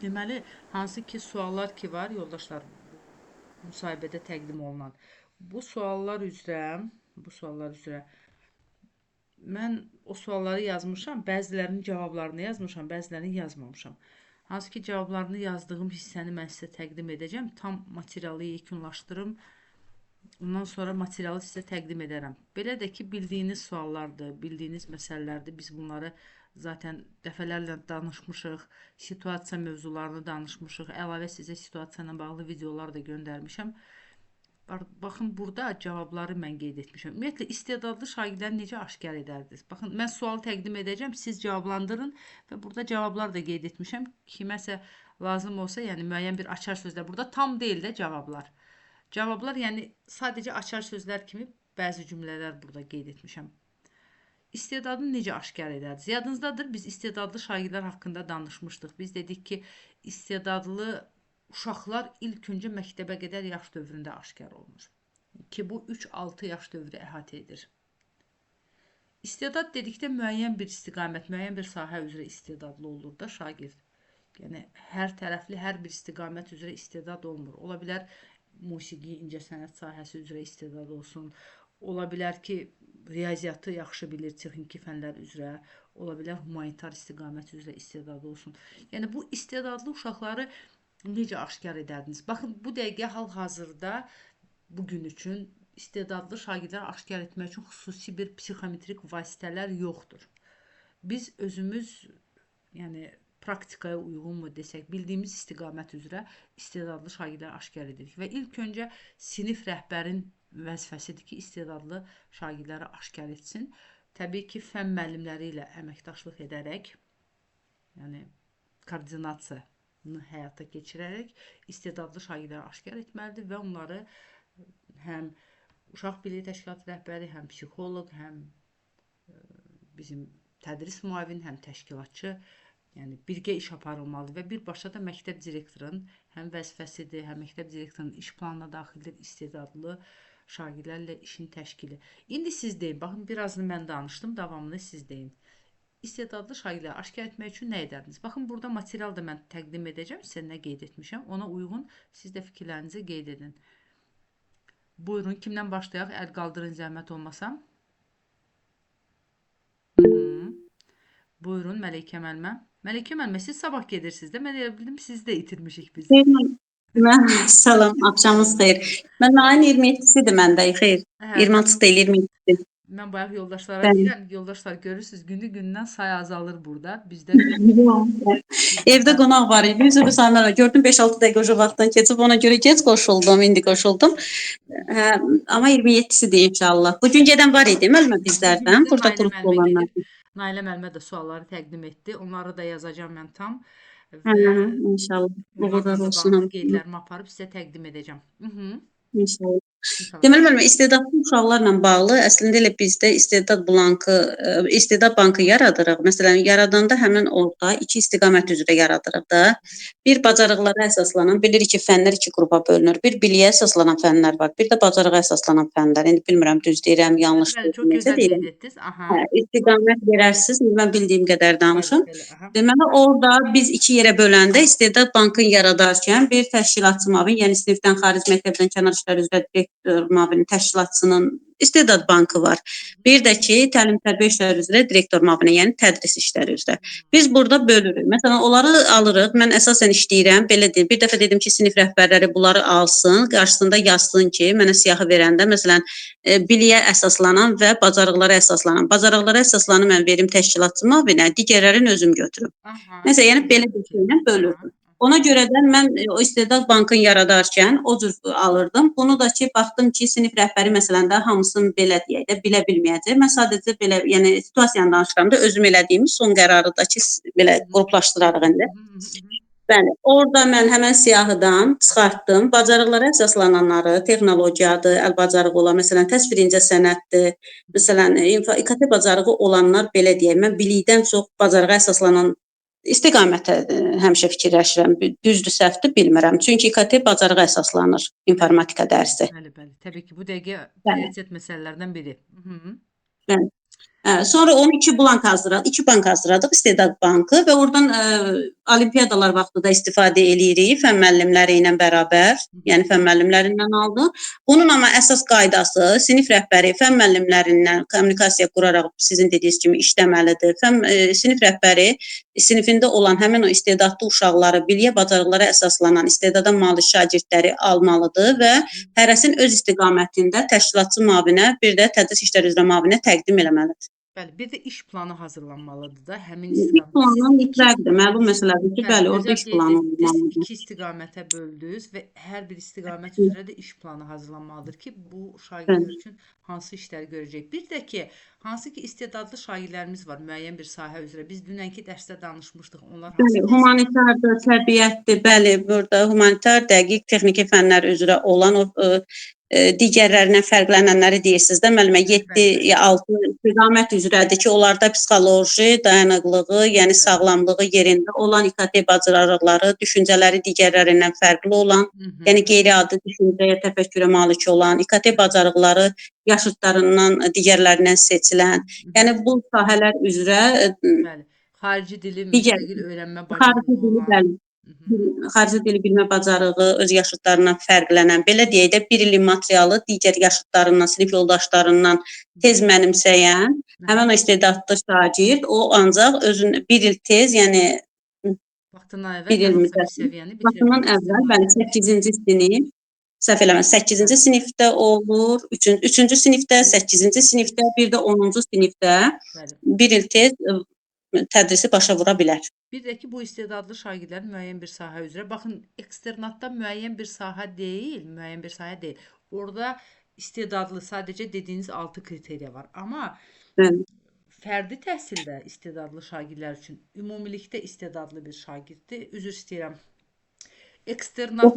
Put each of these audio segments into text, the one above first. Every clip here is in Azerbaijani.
Deməli, hansı ki suallar ki var, yoldaşlar, müsahibədə təqdim olunan bu suallar üzrə, bu suallar üzrə mən o sualları yazmışam, bəzilərinin cavablarını yazmışam, bəzilərini yazmamışam. Hansı ki cavablarını yazdığım hissəni mən sizə təqdim edəcəm, tam materialı yekunlaşdırım. Ondan sonra materialı sizə təqdim edərəm. Belə də ki, bildiyiniz suallardır, bildiyiniz məsələlərdir. Biz bunları zaten dəfələrlə danışmışıq, situasiya mövzularını danışmışıq. Əlavə sizə situasiya ilə bağlı videolar da göndərmişəm. Baxın, burada cavabları mən qeyd etmişəm. Ümumiyyətlə, istedadlı şagirdləri necə aşkar edərdiniz? Baxın, mən sual təqdim edəcəm, siz cavablandırın və burada cavablar da qeyd etmişəm. Kiməsə lazım olsa, yəni müəyyən bir açar sözlər. Burada tam deyil də cavablar. Cavablar, yəni sadəcə açar sözlər kimi bəzi cümlələr burada qeyd etmişəm. İstedadını necə aşkar edərdiniz? Yadınızdadır, biz istedadlı şagirdlər haqqında danışmışdıq. Biz dedik ki, istedadlı uşaqlar ilk öncə məktəbə qədər yaş dövründə aşkar olunur. Ki bu 3-6 yaş dövrü əhatə edir. İstedad dedikdə müəyyən bir istiqamət, müəyyən bir sahə üzrə istedadlı olur da şagird. Yəni hər tərəfli, hər bir istiqamət üzrə istedad olmur. Ola bilər musiqi, incəsənət sahəsi üzrə istedad olsun. Ola bilər ki, riyaziyyatı yaxşı bilir, texniki fənlər üzrə. Ola bilər humanitar istiqamət üzrə istedad olsun. Yəni bu istedadlı uşaqları necə aşkar edərdiniz? Baxın, bu dəqiqə hal-hazırda bugün üçün istedadlı şagirdləri aşkar etmək üçün xüsusi bir psixometrik vasitələr yoxdur. Biz özümüz, yəni praktikaya uyğunmu desək, bildiyimiz istiqamət üzrə istedadlı şagirdləri aşkar edirik və ilk öncə sinif rəhbərin vəzifəsidir ki, istedadlı şagirdləri aşkar etsin. Təbii ki, fən müəllimləri ilə əməkdaşlıq edərək, yəni koordinasiya həyata keçirərək istedadlı şagirdləri aşkar etməlidir və onları həm uşaq birliyi təşkilatı rəhbəri, həm psixoloq, həm bizim tədris müavin, həm təşkilatçı, yəni birgə iş aparılmalıdır və birbaşa da məktəb direktorunun həm vəzifəsidir, həm məktəb direktorunun iş planına daxildir istedadlı şagirdlərlə işin təşkili. İndi siz deyin, baxın, birazını mən danışdım, davamını siz deyin. İstedadlı şagirdləri aşkar etmək üçün nə edərdiniz? Baxın, burada material da mən təqdim edəcəm, sizə nə qeyd etmişəm. Ona uyğun siz də fikirlərinizi qeyd edin. Buyurun, kimdən başlayaq? Əl qaldırın, zəhmət olmasa. Buyurun, Məleykə müəllimə. Məleykə müəllimə, siz sabah gedirsiniz də, mən elə bildim, siz də itirmişik biz. Salam, axşamınız xeyir. Mən ayın 27-sidir məndə, xeyr. 26-sı deyil, 27-si. Mən bayaq yoldaşlara deyirəm, yoldaşlar görürsünüz, günü-gündən say azalır burada. Bizdə Evdə qonaq var idi. Üzr istəyirəm. Gördüm 5-6 dəqiqə o vaxtdan keçib, ona görə gec qoşuldum, indi qoşuldum. Amma 27-sidir inşallah. Bu gün gedən var idi müəllimə bizlərdən, burada qrupda olanlar. Nailə müəllimə də sualları təqdim etdi. Onları da yazacağam mən tam. Və inşallah. Onlarla da bağlı qeydlərimi aparıb sizə təqdim edəcəm. İnşallah. Deməli, müəllimə, istedadlı uşaqlarla bağlı əslində elə bizdə istedad bankı yaradırıq. Məsələn, yaradanda həmin orada 2 istiqamət üzrə yaradırıq da. Bir bacarıqlara əsaslanan, bilirik ki, fənlər 2 qrupa bölünür. Bir biliyə əsaslanan fənlər var, bir də bacarığa əsaslanan fənlər. İndi bilmirəm düz deyirəm, yanlış deyirəm. Çox gözəl qeyd etdiniz. İstiqamət verərsiniz, mən bildiyim qədər danışım. Deməli, orada biz 2 yerə böləndə istedad bankını yaradarkən bir təşkilatçı müavin, yəni sinifdən xaric məktəbdən kənar işlər üzrə direktor müavini təşkilatçının istedad bankı var. Bir də ki, təlim-tərbiyə işləri üzrə direktor müavini, yəni tədris işləri üzrə. Biz burada bölürük. Məsələn, onları alırıq. Mən əsasən işləyirəm. Belə deyim. Bir dəfə dedim ki, sinif rəhbərləri bunları alsın, qarşısında yazsın ki, mənə siyahı verəndə məsələn biliyə əsaslanan və bacarıqlara əsaslanan. Bacarıqlara əsaslanan mən verim təşkilatçı müavinə, digərlərini özüm götürüm. Məsələn, yəni belə bir şeylə bölürdüm. Ona görə də mən o istedad bankını yaradarkən o cür alırdım. Bunu da ki, baxdım ki, sinif rəhbəri məsələn də hamısını belə deyək də, bilə bilməyəcək. Mən sadəcə belə, yəni situasiyanı danışıram da, özüm elədiyim son qərarı da ki, belə qruplaşdırarıq indi. Bəli, orada mən həmən siyahıdan çıxartdım. Bacarıqlara əsaslananları, texnologiyadır, əl bacarığı olan, məsələn, təsvir incəsənətdir, məsələn, İKT bacarığı olanlar belə deyək, mən bilikdən çox bacarığa əsaslanan istiqamətə həmişə fikirləşirəm. Düzdür, səhvdir, bilmirəm. Çünki İKT bacarığa əsaslanır informatika dərsi. Bəli, bəli. Təbii ki, bu dəqiqə prioritet məsələlərdən biri. Bəli. Sonra onu 2 blank hazırladıq, 2 bank hazırladıq, istedad bankı və oradan olimpiadalar vaxtı da istifadə eləyirik fən müəllimləri ilə bərabər. Yəni fən müəllimlərindən aldıq. Bunun amma əsas qaydası sinif rəhbəri fən müəllimlərindən kommunikasiya quraraq sizin dediyiniz kimi işləməlidir. Sinif rəhbəri sinifində olan həmin o istedadlı uşaqları, biliyə bacarıqlara əsaslanan istedada malik şagirdləri almalıdır və hərəsin öz istiqamətində təşkilatçı müavinə, bir də tədris işləri üzrə müavinə təqdim eləməlidir. Bəli, bir də iş planı hazırlanmalıdır da həmin İş istiqamət. planı mütləqdir. Məlum məsələdir ki, bəli, orada Gözəl iş qeyd planı etdiniz, olmalıdır. iki istiqamətə böldünüz və hər bir istiqamət üzrə də iş planı hazırlanmalıdır ki, bu şagirdlər üçün hansı işləri görəcək. Bir də ki, hansı ki istedadlı şagirdlərimiz var müəyyən bir sahə üzrə. Biz dünənki dərsdə danışmışdıq. Onlar Bəli, humanitardır, təbiətdir, bəli, burada humanitar, dəqiq, texniki fənlər üzrə olan o digərlərindən fərqlənənləri deyirsiniz də, müəllimə 7 ya 6 istiqamət üzrədir ki, onlarda psixoloji dayanıqlığı, yəni sağlamlığı yerində olan İKT bacarıqları, düşüncələri digərlərindən fərqli olan, yəni qeyri-adi düşüncəyə, təfəkkürə malik olan, İKT bacarıqları yaşıdlarından digərlərindən seçilən, yəni bu sahələr üzrə bəli, xarici dili müstəqil öyrənmə xarici bacarığı dili, olan. bəli, xarici dili bilmə bacarığı öz yaşıdlarından fərqlənən, belə deyək də, bir illik materialı digər yaşıdlarından, sinif yoldaşlarından tez mənimsəyən, həmin o istedadlı şagird, o ancaq özün bir il tez, yəni vaxtından bir əvvəl il hansısa bir müddət, səviyyəni vaxtından bitirə əvvəl, bilər. bəli, 8-ci sinif, səhv eləmirəm, 8-ci sinifdə olur, 3-cü sinifdə, 8-ci sinifdə, bir də 10-cu sinifdə bir il tez tədrisi başa vura bilər. Bir də ki, bu istedadlı şagirdlər müəyyən bir sahə üzrə, baxın, eksternatda müəyyən bir sahə deyil. Orada istedadlı sadəcə dediyiniz 6 kriteriya var. Amma Bəli. fərdi təhsildə istedadlı şagirdlər üçün ümumilikdə istedadlı bir şagirddir. Üzr istəyirəm. Eksternatda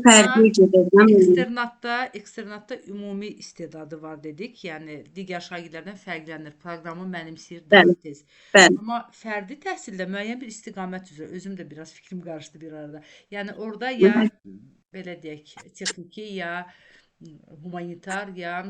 ümumi istedadı var dedik. Yəni digər şagirdlərdən fərqlənir. Proqramı mənimsəyir daha tez. Amma fərdi təhsildə müəyyən bir istiqamət üzrə özüm də biraz fikrim qarışdı bir arada. Yəni orada ya belə deyək, texniki ya humanitar ya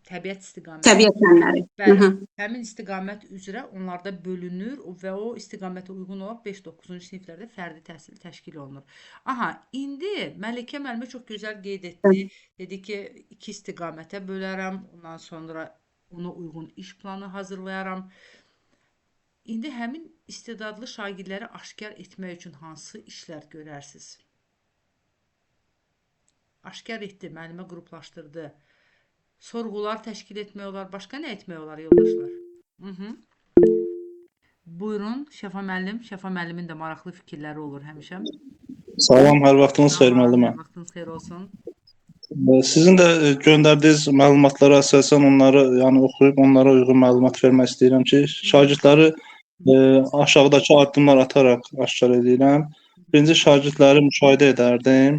təbiət istiqaməti. Təbiət fənləri. Bəli, həmin istiqamət üzrə onlarda bölünür və o istiqamətə uyğun olaraq 5-9-cu siniflərdə fərdi təhsil təşkil olunur. Aha, indi Məlikə müəllimə çox gözəl qeyd etdi. Dedi ki, 2 istiqamətə bölərəm, ondan sonra ona uyğun iş planı hazırlayaram. İndi həmin istedadlı şagirdləri aşkar etmək üçün hansı işlər görərsiniz? Aşkar etdi, müəllimə qruplaşdırdı. Sorğular təşkil etmək olar, başqa nə etmək olar yoldaşlar? Buyurun, Şəfa müəllim. Şəfa müəllimin də maraqlı fikirləri olur həmişə. Salam, hər vaxtınız xeyir müəllimə. Hər vaxtınız xeyir olsun. Sizin də göndərdiyiniz məlumatlara əsasən onları yəni oxuyub onlara uyğun məlumat vermək istəyirəm ki, şagirdləri aşağıdakı addımlar ataraq aşkar edirəm. Birinci şagirdləri müşahidə edərdim.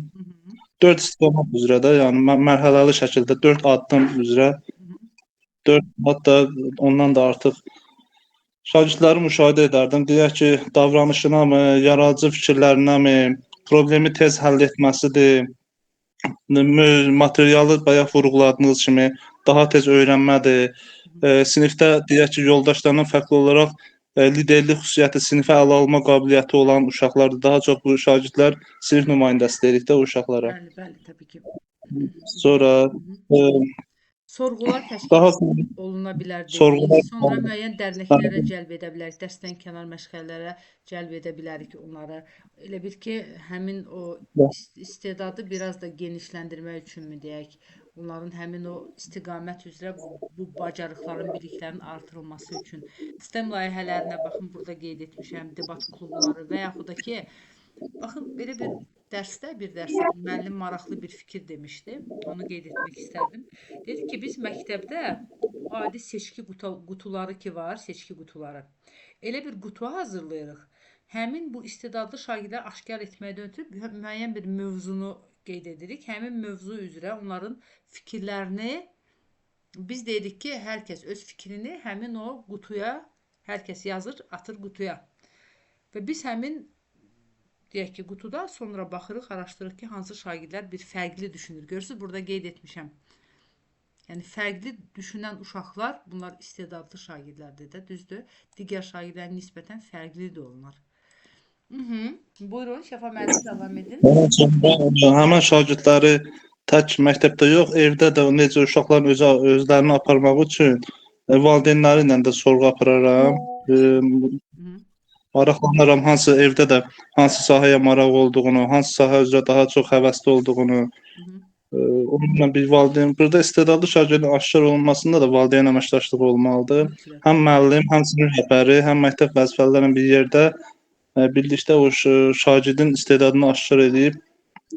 4 istiqamət üzrə də, yəni mərhələli şəkildə 4 addım üzrə 4 hətta ondan da artıq şagirdləri müşahidə edərdim. Deyək ki, davranışına mı, yaradıcı fikirlərinə mi, problemi tez həll etməsidir, materialı bayaq vurğuladığınız kimi daha tez öyrənmədir. Sinifdə deyək ki, yoldaşlarından fərqli olaraq liderlik xüsusiyyəti, sinifə ələ alma qabiliyyəti olan uşaqlardır. Daha çox bu şagirdlər sinif nümayəndəsi deyirik də o uşaqlara. Bəli, təbii ki. Sonra sorğular təşkil oluna bilər dedik. Sonra müəyyən dərnəklərə cəlb edə bilərik, dərsdən kənar məşğələlərə cəlb edə bilərik onları. Elə bil ki, həmin o istedadı biraz da genişləndirmək üçünmü deyək, onların həmin o istiqamət üzrə bu bacarıqların, biliklərin artırılması üçün sistem layihələrinə baxın, burada qeyd etmişəm, debat klubları və yaxud da ki, baxın, belə bir dərsdə müəllim maraqlı bir fikir demişdi. Onu qeyd etmək istərdim. Dedi ki, biz məktəbdə adi seçki qutuları ki var, seçki qutuları. Elə bir qutu hazırlayırıq. Həmin bu istedadlı şagirdləri aşkar etməkdən ötürü müəyyən bir mövzunu qeyd edirik. Həmin mövzu üzrə onların fikirlərini biz deyirik ki, hər kəs öz fikrini həmin o qutuya, hər kəs yazır, atır qutuya. Və biz həmin deyək ki, qutuda sonra baxırıq, araşdırırıq ki, hansı şagirdlər bir fərqli düşünür. Görürsünüz, burada qeyd etmişəm. Yəni, fərqli düşünən uşaqlar, bunlar istedadlı şagirdlərdir də, düzdür. Digər şagirdlərin nisbətən fərqlidir onlar. Buyurun Şəfa müəllim davam edin. Ondan sonra həmin şagirdləri tək məktəbdə yox, evdə də necə uşaqların özlərini aparmaq üçün valideynləri ilə də sorğu apararam. Hı-hı. Maraqlanaram hansı evdə də hansı sahəyə maraq olduğunu, hansı sahə üzrə daha çox həvəsli olduğunu. Hı-hı. Onunla bir valideyn, burada istedadlı şagirdin aşkar olunmasında da valideyn əməkdaşlığı olmalıdır. Mütləq. Həm müəllim, həm sinif rəhbəri, həm məktəb vəzifəlilərlə bir yerdə birlikdə o şagirdin istedadını aşkar edib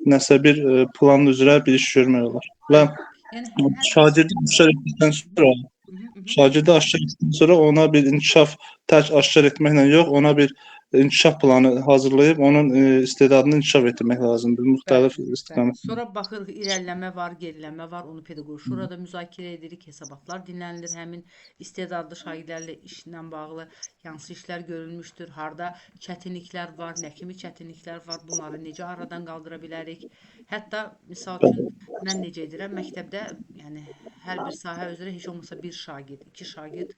nəsə bir plan üzrə bir iş görmək olar. Və Bəli. Yəni hər bir şagirdi aşkar etdikdən sonra Hı-hı. şagirdi aşkar etdikdən sonra ona bir inkişaf tək aşkar etməklə yox, ona bir inkişaf planı hazırlayıb onun istedadını inkişaf etdirmək lazımdır. Bəli, Müxtəlif bəli. istiqamətlərdə. Sonra baxırıq irəliləmə var, geriləmə var, onu pedaqoji şurada müzakirə edirik, hesabatlar dinlənilir, həmin istedadlı şagirdlərlə işlə bağlı hansı işlər görülmüşdür, harda çətinliklər var, nə kimi çətinliklər var, bunları necə aradan qaldıra bilərik. Hətta misal üçün mən necə edirəm, məktəbdə, yəni hər bir sahə üzrə heç olmasa bir şagird, iki şagird,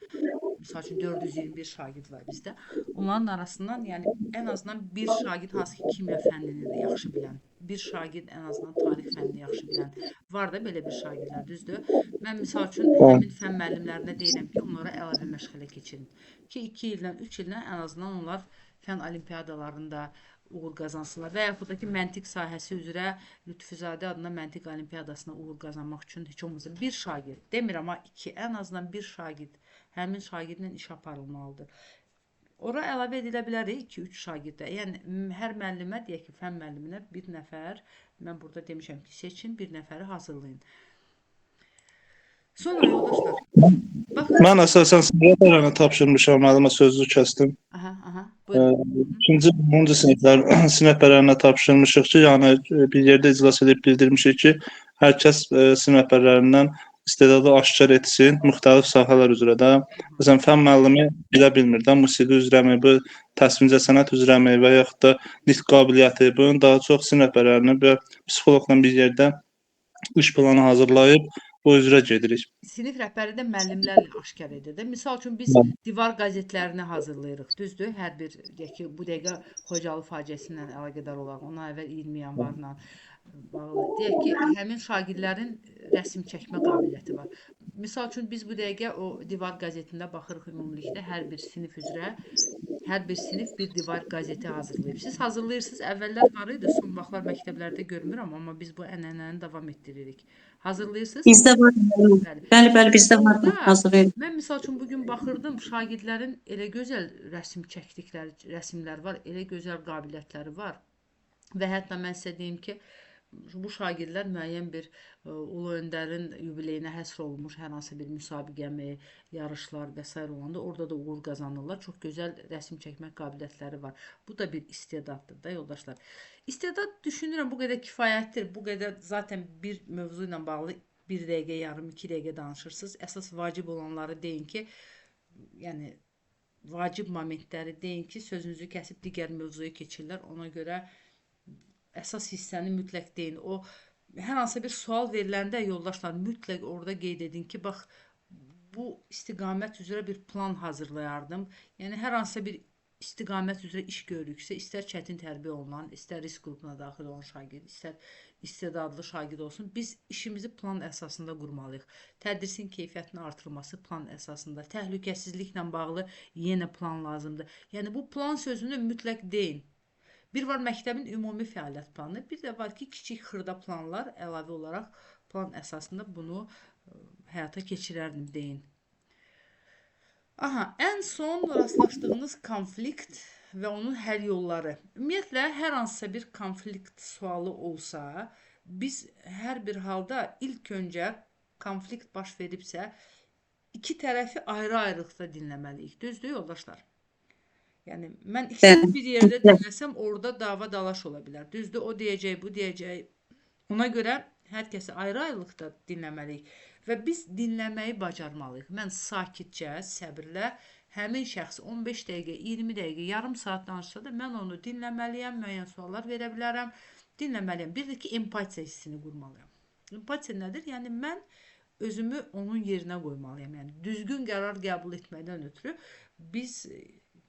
misal üçün 421 şagird var bizdə. Onların arasından, yəni ən azından bir şagird hansı ki kimya fənnini yaxşı bilən, bir şagird ən azından tarix fənnini yaxşı bilən var da belə bir şagirdlər, düzdür? Mən misal üçün həmin fənn müəllimlərinə deyirəm ki, onlara əlavə məşğələ keçirin. Ki 2 ildən, 3 ildən ən azından onlar fənn olimpiadalarında uğur qazansınlar və yaxud da ki məntiq sahəsi üzrə Lütfüzadə adına məntiq olimpiadasına uğur qazanmaq üçün heç olmasa bir şagird, demirəm amma 2, ən azından bir şagird həmin şagirdlə iş aparılmalıdır. Ora əlavə edilə bilərik 2-3 şagirdə. Yəni hər müəllimə deyək ki, fənn müəlliminə bir nəfər, mən burada demişəm ki, seçin, bir nəfəri hazırlayın. Sonra yoldaşlar, baxın. Mən əsasən sinif rəhbərinə tapşırmışam, müəllimə sözünüzü kəsdim. Aha, buyurun. İkinci, 10-cu siniflər sinif rəhbərlərinə tapşırmışıq ki, yəni bir yerdə iclas edib bildirmişik ki, hər kəs sinif rəhbərlərindən istedadı aşkar etsin, müxtəlif sahələr üzrə də. Məsələn, fənn müəllimi bilə bilmir də, musiqi üzrəmi, bu təsvincə sənət üzrəmi və yaxud da nitq qabiliyyəti, bunun daha çox sinif rəhbərlərini və psixoloqla bir yerdə iş planı hazırlayıb bu üzrə gedirik. Sinif rəhbəri də müəllimlərlə aşkar edir də. Misal üçün biz divar qəzetlərini hazırlayırıq. Düzdür? Hər bir deyək ki, bu dəqiqə Xocalı faciəsi ilə əlaqədar olaraq, ona əvvəl 20 yanvarla bağlı. Deyək ki, həmin şagirdlərin rəsm çəkmə qabiliyyəti var. Misal üçün biz bu dəqiqə o divar qəzetində baxırıq ümumilikdə hər bir sinif üzrə. Hər bir sinif bir divar qəzeti hazırlayıb. Siz hazırlayırsınız. Əvvəllər var idi, son vaxtlar məktəblərdə görmürəm, amma biz bu ənənəni davam etdiririk. Hazırlayırsınız. Bizdə var. Bəli. Bəli, bizdə var. Orada Hazırlayırıq. mən misal üçün bu gün baxırdım, şagirdlərin elə gözəl rəsm çəkdikləri rəsmlər var, elə gözəl qabiliyyətləri var. Və hətta mən sizə deyim ki, bu şagirdlər müəyyən bir Ulu Öndərin yubileyinə həsr olunmuş hər hansı bir müsabiqəmi, yarışlar və s. olanda orada da uğur qazanırlar. Çox gözəl rəsm çəkmək qabiliyyətləri var. Bu da bir istedaddır da yoldaşlar. İstedad düşünürəm bu qədər kifayətdir. Bu qədər zaten bir mövzu ilə bağlı 1 dəqiqə, yarım 2 dəqiqə danışırsınız. Əsas vacib olanları deyin ki, yəni vacib momentləri deyin ki, sözünüzü kəsib digər mövzuya keçirlər. Ona görə əsas hissəni mütləq deyin. O hər hansı bir sual veriləndə yoldaşlar mütləq orada qeyd edin ki, bax bu istiqamət üzrə bir plan hazırlayardım. Yəni hər hansı bir istiqamət üzrə iş görürüksə, istər çətin tərbiyə olunan, istər risk qrupuna daxil olan şagird, istər istedadlı şagird olsun, biz işimizi plan əsasında qurmalıyıq. Tədrisin keyfiyyətinin artırılması plan əsasında, təhlükəsizliklə bağlı yenə plan lazımdır. Yəni bu plan sözünü mütləq deyin. Bir var məktəbin ümumi fəaliyyət planı, bir də var ki, kiçik xırda planlar əlavə olaraq plan əsasında bunu həyata keçirərdim deyin. Aha, ən son rastlaşdığınız konflikt və onun həll yolları. Ümumiyyətlə, hər hansısa bir konflikt sualı olsa, biz hər bir halda ilk öncə konflikt baş veribsə, iki tərəfi ayrı-ayrılıqda dinləməliyik. Düzdür, yoldaşlar? Yəni mən ikisini bir yerdə dinləsəm orada dava dalaş ola bilər. Düzdür, o deyəcək, bu deyəcək. Ona görə hər kəsi ayrı-ayrılıqda dinləməliyik və biz dinləməyi bacarmalıyıq. Mən sakitcə, səbirlə həmin şəxs 15 dəqiqə, 20 dəqiqə, yarım saat danışsa da mən onu dinləməliyəm, müəyyən suallar verə bilərəm, dinləməliyəm. Bir də ki, empatiya hissini qurmalıyam. Empatiya nədir? Yəni mən özümü onun yerinə qoymalıyam. Yəni düzgün qərar qəbul etməkdən ötürü biz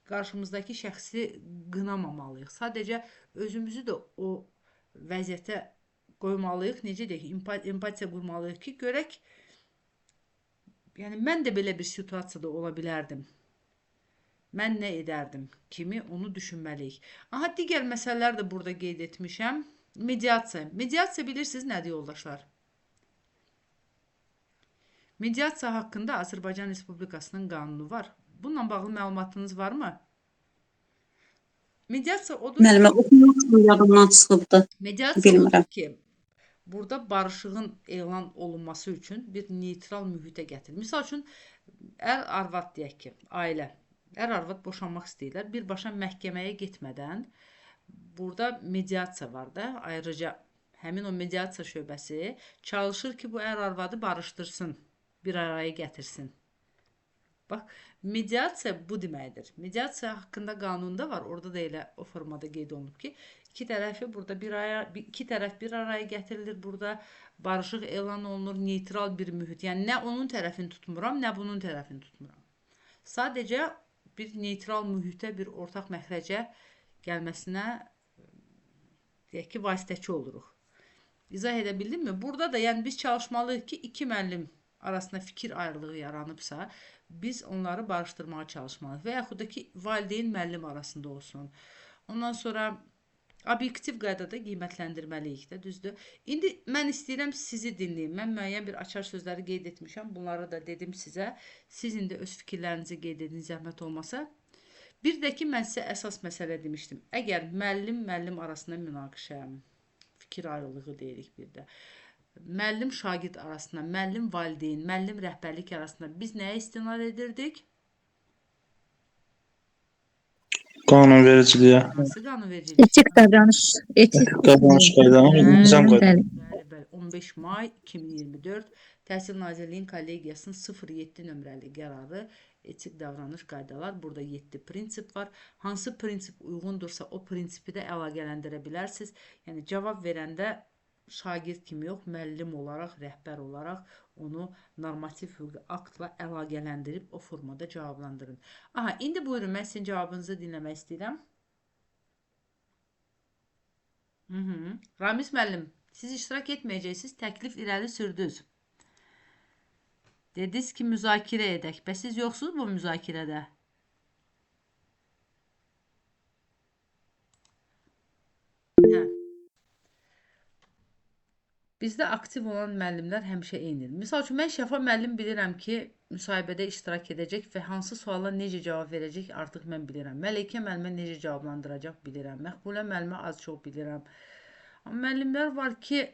qarşımızdakı şəxsi qınamamalıyıq. Sadəcə özümüzü də o vəziyyətə qoymalıyıq. Necə deyək, empatiya qurmalıyıq ki, görək, yəni mən də belə bir situasiyada ola bilərdim. Mən nə edərdim kimi onu düşünməliyik. Aha, digər məsələlər də burada qeyd etmişəm. Mediasiya. Mediasiya bilirsiniz nədir yoldaşlar? Mediasiya haqqında Azərbaycan Respublikasının qanunu var. Bununla bağlı məlumatınız varmı? Mediasiya odur Müəllimə, ki, oxumaq yadımdan çıxıbdı. mediasiya odur Bilmirəm. ki, burada barışığın elan olunması üçün bir neytral mühitə gətirir. Misal üçün, ər-arvad deyək ki, ailə, ər-arvad boşanmaq istəyirlər. Birbaşa məhkəməyə getmədən burada mediasiya var da, ayrıca həmin o mediasiya şöbəsi çalışır ki, bu ər-arvadı barışdırsın, bir araya gətirsin. Bax, mediasiya bu deməkdir. Mediasiya haqqında qanunda var. Orada da elə o formada qeyd olunub ki, iki tərəf bir araya gətirilir. Burada barışıq elan olunur, neytral bir mühit. Yəni nə onun tərəfini tutmuram, nə bunun tərəfini tutmuram. Sadəcə bir neytral mühitə, bir ortaq məxrəcə gəlməsinə deyək ki, vasitəçi oluruq. İzah edə bildimmi? Burada da yəni biz çalışmalıyıq ki, iki müəllim arasında fikir ayrılığı yaranıbsa, biz onları barışdırmağa çalışmalıyıq. Və yaxud da ki, valideyn müəllim arasında olsun. Ondan sonra obyektiv qaydada qiymətləndirməliyik də, düzdür? İndi mən istəyirəm sizi dinləyim. Mən müəyyən bir açar sözləri qeyd etmişəm. Bunları da dedim sizə. Siz indi öz fikirlərinizi qeyd edin, zəhmət olmasa. Bir də ki, mən sizə əsas məsələ demişdim. Əgər müəllim arasında münaqişə, fikir ayrılığı deyirik bir də. Müəllim şagird arasında, müəllim valideyn, müəllim rəhbərlik arasında biz nəyə istinad edirdik? Qanunvericiliyə, Hansı qanunvericilik? Etik davranış, etik davranış qaydaları, nizam qaydaları. Bəli, 15 may 2024 Təhsil Nazirliyinin kollegiyasının 07 nömrəli qərarı etik davranış qaydalar. Burada 7 prinsip var. Hansı prinsip uyğundursa o prinsipi də əlaqələndirə bilərsiniz. Yəni cavab verəndə şagird kimi yox, müəllim olaraq, rəhbər olaraq onu normativ hüquqi aktla əlaqələndirib o formada cavablandırın. Aha, indi buyurun, mən sizin cavabınızı dinləmək istəyirəm. Ramiz müəllim, siz iştirak etməyəcəksiniz, təklif irəli sürdünüz. Dediniz ki, müzakirə edək. Bəs siz yoxsunuz bu müzakirədə? Hə. Bizdə aktiv olan müəllimlər həmişə eynidir. Misal üçün, mən Şəfa müəllim bilirəm ki, müsahibədə iştirak edəcək və hansı suala necə cavab verəcək artıq mən bilirəm. Məleykə müəllimə necə cavablandıracaq bilirəm. Məxbulə müəllimə az çox bilirəm. Amma müəllimlər var ki,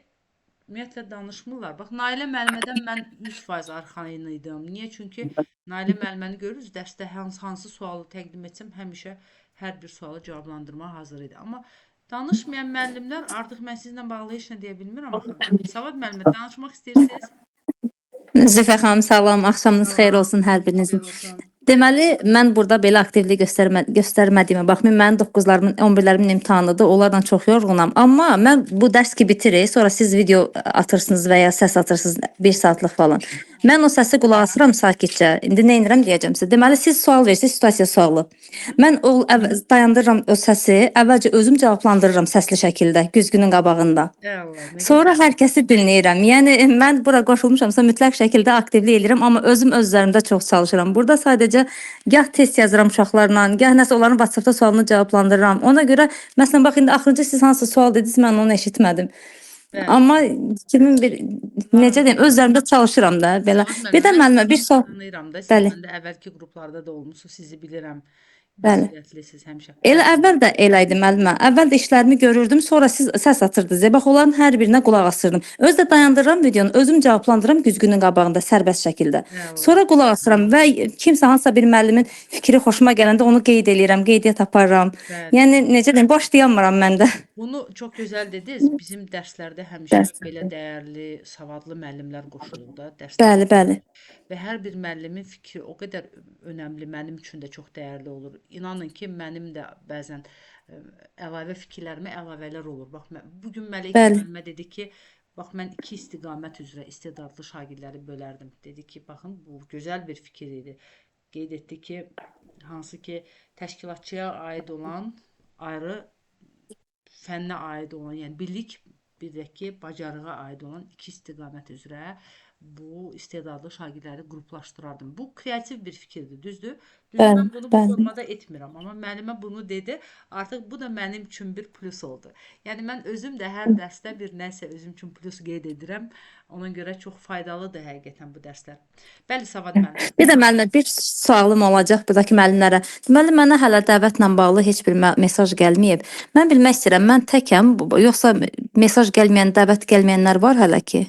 ümumiyyətlə danışmırlar. Bax, Nailə müəllimədən mən 100% arxayın idim. Niyə? Çünki Nailə müəlliməni görürüz, dərsdə hansı sualı təqdim etsəm, həmişə hər bir sualı cavablandırmağa hazır idi. Amma danışmayan müəllimlər, artıq mən sizinlə bağlı heç nə deyə bilmirəm axı. Savad müəllimə, danışmaq istəyirsiniz? Züfər xanım, salam, axşamınız xeyir olsun hər birinizin. Deməli, mən burada belə aktivlik göstərmədiyimə baxmayın, mənim 9-larımın, 11-lərimin imtahanıdır, onlarla çox yorğunam. Amma mən bu dərs ki bitirir, sonra siz video atırsınız və ya səs atırsınız 1 saatlıq falan. Mən o səsi qulaq asıram sakitcə. İndi nə edirəm deyəcəm sizə. Deməli, siz sual verirsiniz, situasiya sualı. Mən dayandırıram o səsi, əvvəlcə özüm cavablandırıram səsli şəkildə, güzgünün qabağında. Sonra hər kəsi dinləyirəm. Yəni, mən bura qoşulmuşamsa mütləq şəkildə aktivlik edirəm, amma özüm öz üzərimdə çox çalışıram. Burada sadəcə gah test yazıram uşaqlarla, gah nəsə onların WhatsApp-da sualını cavablandırıram. Ona görə, məsələn, bax, indi axırıncı siz hansı sual dediniz, mən onu eşitmədim. Amma 2001 necə deyim, öz üzərimdə çalışıram da belə. Bir də müəllimə bir sual. Tanıyıram da, siz məndə əvvəlki qruplarda da olmusunuz, sizi bilirəm. Məsuliyyətlisiniz həmişə. Elə əvvəl də elə idi müəllimə. Əvvəl də işlərimi görürdüm, sonra siz səs atırdınız. Bax, onların hər birinə qulaq asırdım. Öz də dayandırıram videonu, özüm cavablandırıram güzgünün qabağında sərbəst şəkildə. Sonra qulaq asıram və kimsə hansısa bir müəllimin fikri xoşuma gələndə onu qeyd eləyirəm, qeydiyyat aparıram. Yəni necə deyim, boş dayanmıram mən də. Bunu çox gözəl dediniz. Bizim dərslərdə həmişə belə dəyərli, savadlı müəllimlər qoşulur da dərslərdə. Bəli. Və hər bir müəllimin fikri o qədər önəmli, mənim üçün də çox dəyərli olur. İnanın ki, mənim də bəzən əlavə fikirlərimə əlavələr olur. Bax, bu gün Məleykə müəllimə dedi ki, bax, mən 2 istiqamət üzrə istedadlı şagirdləri bölərdim. Dedi ki, baxın, bu gözəl bir fikir idi. qeyd etdi ki, hansı ki təşkilatçıya aid olan ayrı fənnə aid olan, yəni bilik, bir də ki, bacarığa aid olan 2 istiqamət üzrə bu istedadlı şagirdləri qruplaşdırardım. Bu kreativ bir fikirdir, düzdür? Düzdür, mən bunu bu bəli. formada etmirəm, amma müəllimə bunu dedi. Artıq bu da mənim üçün bir plus oldu. Yəni mən özüm də hər dərsdə bir nəsə özüm üçün plus qeyd edirəm. Ona görə çox faydalıdır həqiqətən bu dərslər. Bəli, Savad müəllim. Bir də müəllimə bir sualım olacaq buradakı müəllimlərə. Deməli mənə hələ dəvətlə bağlı heç bir mesaj gəlməyib. Mən bilmək istəyirəm, mən təkəm, yoxsa mesaj gəlməyən, dəvət gəlməyənlər var hələ ki?